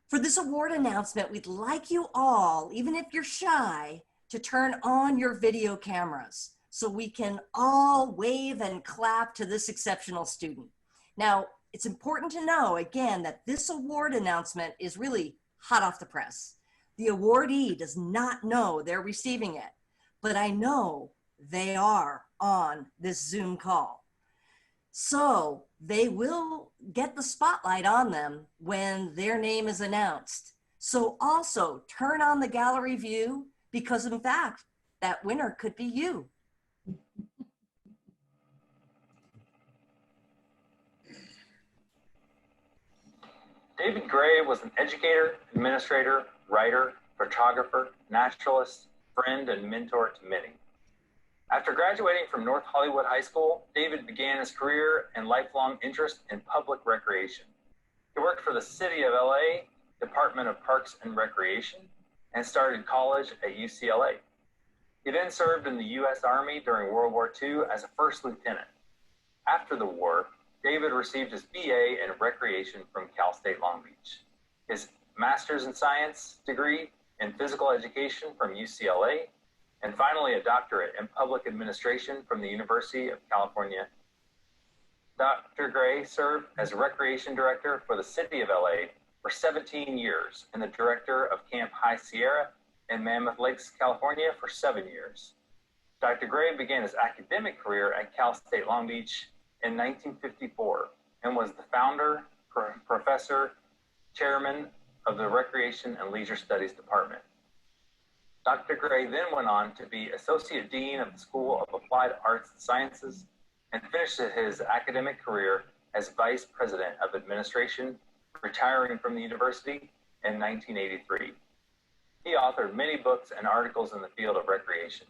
For this award announcement, we'd like you all, even if you're shy, to turn on your video cameras so we can all wave and clap to this exceptional student. Now, it's important to know, again, that this award announcement is really hot off the press. The awardee does not know they're receiving it, but I know they are on this Zoom call. So they will get the spotlight on them when their name is announced. So also turn on the gallery view because in fact, that winner could be you. David Gray was an educator, administrator, writer, photographer, naturalist, friend, and mentor to many. After graduating from North Hollywood High School, David began his career and lifelong interest in public recreation. He worked for the City of LA, Department of Parks and Recreation, and started college at UCLA. He then served in the U.S. Army during World War II as a first lieutenant. After the war, David received his BA in Recreation from Cal State Long Beach, his Master's in Science degree in Physical Education from UCLA, and finally a doctorate in Public Administration from the University of California, Dr. Gray served as Recreation Director for the City of LA for 17 years and the Director of Camp High Sierra in Mammoth Lakes, California for 7 years. Dr. Gray began his academic career at Cal State Long Beach in 1954 and was the founder, professor, chairman of the Recreation and Leisure Studies Department. Dr. Gray then went on to be Associate Dean of the School of Applied Arts and Sciences and finished his academic career as Vice President of Administration, retiring from the university in 1983. He authored many books and articles in the field of recreation.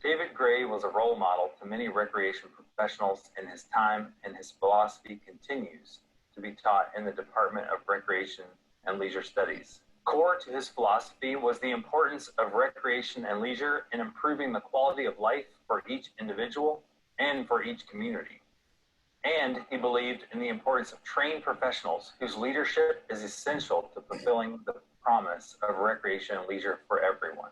David Gray was a role model to many recreation professionals in his time, and his philosophy continues to be taught in the Department of Recreation and Leisure Studies. Core to his philosophy was the importance of recreation and leisure in improving the quality of life for each individual and for each community. And he believed in the importance of trained professionals whose leadership is essential to fulfilling the promise of recreation and leisure for everyone.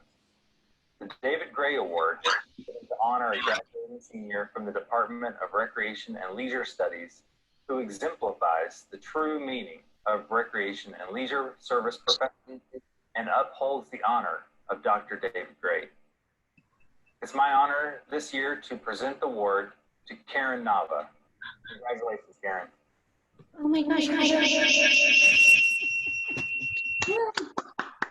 The David Gray Award is to honor a graduating senior from the Department of Recreation and Leisure Studies who exemplifies the true meaning of recreation and leisure service profession and upholds the honor of Dr. David Gray. It's my honor this year to present the award to Karen Nava. Congratulations, Karen. Oh my gosh.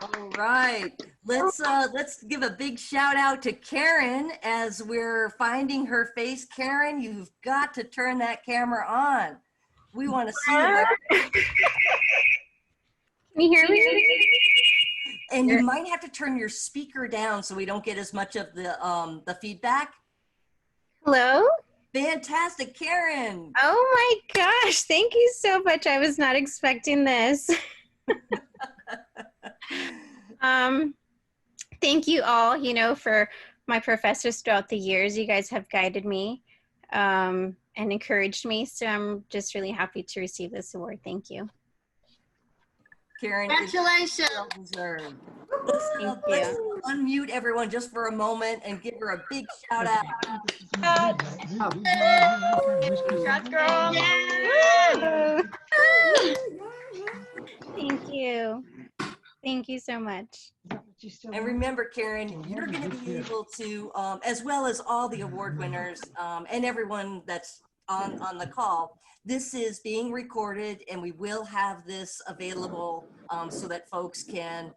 All right, let's give a big shout out to Karen as we're finding her face. Karen, you've got to turn that camera on. We want to see you. Can you hear me? And you might have to turn your speaker down so we don't get as much of the feedback. Hello? Fantastic, Karen. Oh my gosh, thank you so much. I was not expecting this. Thank you all, for my professors throughout the years. You guys have guided me and encouraged me. So I'm just really happy to receive this award. Thank you. Karen, Congratulations. well deserved. Let's unmute everyone just for a moment and give her a big shout out. Congrats, girl. Thank you. Thank you so much. And remember, Karen, you're going to be able to, as well as all the award winners and everyone that's on the call, this is being recorded and we will have this available so that folks can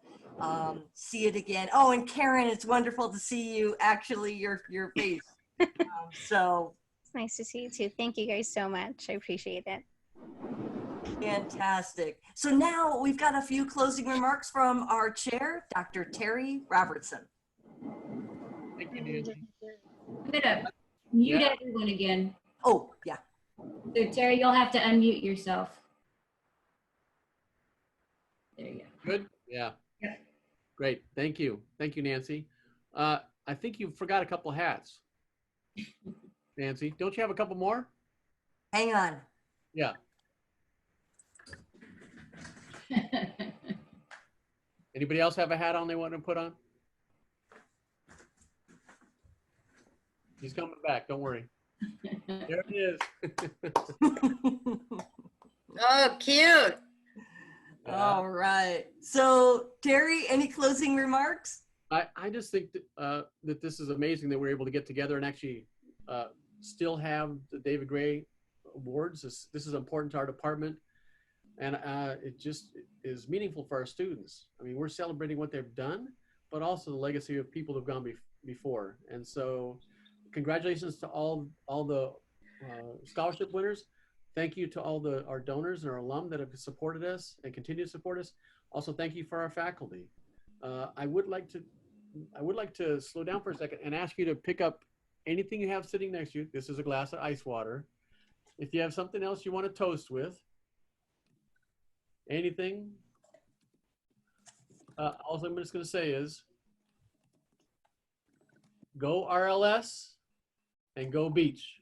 see it again. Oh, and Karen, it's wonderful to see you, actually, your face. So it's nice to see you too. Thank you guys so much. I appreciate it. Fantastic. So now we've got a few closing remarks from our chair, Dr. Terry Robertson. Thank you, Nancy. I'm gonna mute everyone again. Oh, yeah. So Terry, you'll have to unmute yourself. There you go. Good? Yeah. Great. Thank you. Thank you, Nancy. I think you forgot a couple hats. Nancy, don't you have a couple more? Hang on. Yeah. Anybody else have a hat on they want to put on? He's coming back. Don't worry. There it is. Oh, cute. All right. So Terry, any closing remarks? I just think that this is amazing that we're able to get together and actually still have the David Gray Awards. This is important to our department. And it just is meaningful for our students. I mean, we're celebrating what they've done, but also the legacy of people who've gone before. And so congratulations to all the scholarship winners. Thank you to all our donors and our alum that have supported us and continue to support us. Also, thank you for our faculty. I would like to slow down for a second and ask you to pick up anything you have sitting next to you. This is a glass of ice water. If you have something else you want to toast with, anything. All I'm just going to say is go RLS and go Beach.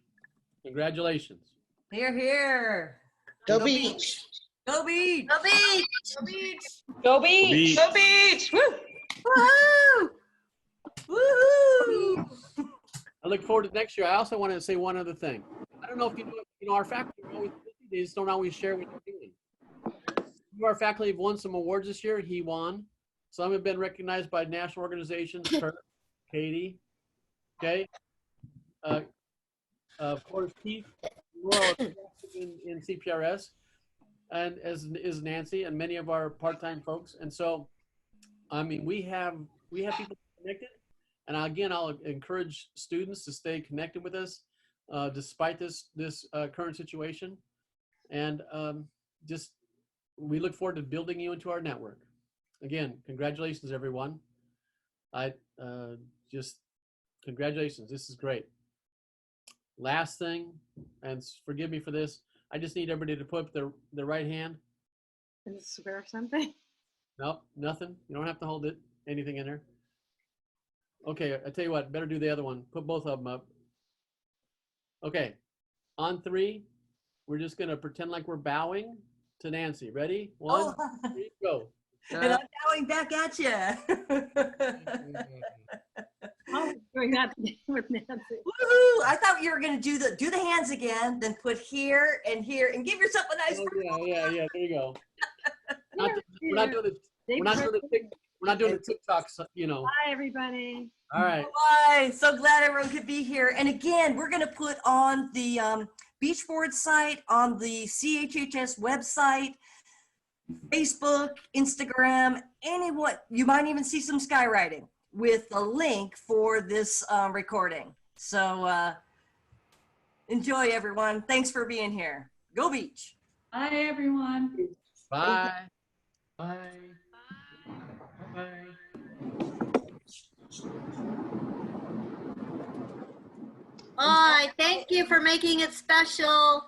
Congratulations. Here, here. Go Beach. Go Beach. Go Beach. Go Beach. Go Beach. Go Beach. Woo! Woohoo! I look forward to next year. I also want to say one other thing. I don't know if you know, our faculty are always busy. They just don't always share what they're doing. Some of our faculty have won some awards this year. He won. Some have been recognized by national organizations. Kurt, Katie, okay. Of course, Keith, Laura in CPRS, and as is Nancy and many of our part-time folks. And so, I mean, we have people connected. And again, I'll encourage students to stay connected with us despite this current situation. And just we look forward to building you into our network. Again, congratulations, everyone. Just congratulations. This is great. Last thing, and forgive me for this, I just need everybody to put up their right hand. Is it swear something? Nope, nothing. You don't have to hold anything in there. Okay, I tell you what, better do the other one. Put both of them up. Okay, on 3, we're just gonna pretend like we're bowing to Nancy. Ready? 1, 3, go. And I'm bowing back at you. Oh, doing that with Nancy. Woohoo! I thought you were gonna do the hands again, then put here, and give yourself a nice. Yeah. There you go. We're not doing the TikToks, you know. Bye, everybody. All right. Bye. So glad everyone could be here. And again, we're going to put on the Beach Board site, on the CHHS website, Facebook, Instagram, anyone. You might even see some skywriting with a link for this recording. So enjoy, everyone. Thanks for being here. Go Beach. Bye, everyone. Bye. Bye. Bye. Bye. Thank you for making it special.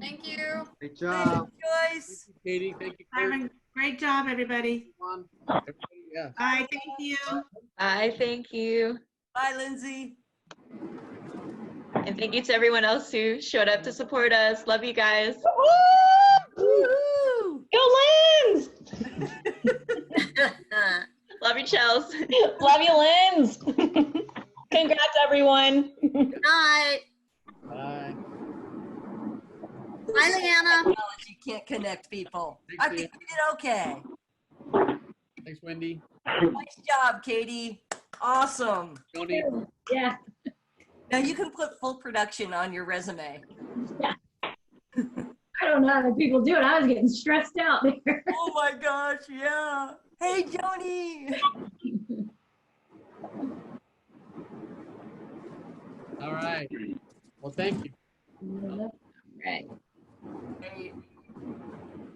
Thank you. Great job. Joyce. Thank you, Katie. Thank you, Simon, great job, everybody. Yeah. Bye, thank you. Bye, thank you. Bye, Lindsay. And thank you to everyone else who showed up to support us. Love you guys. Woo-hoo! Go Lens! Love you, Chels. Love you, Lens. Congrats, everyone. Good night. Bye. Bye, Leanna. You can't connect people. I think we did okay. Thanks, Wendy. Nice job, Katie. Awesome. Tony. Yeah. Now you can put full production on your resume. Yeah. I don't know how people do it. I was getting stressed out there. Oh my gosh, yeah. Hey, Joni. All right. Well, thank you. All right. Hey.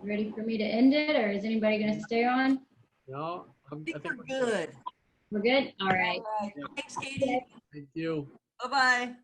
Ready for me to end it, or is anybody going to stay on? No, I think we're good. We're good? All right. All right. Thanks, Katie. Thank you. Bye-bye.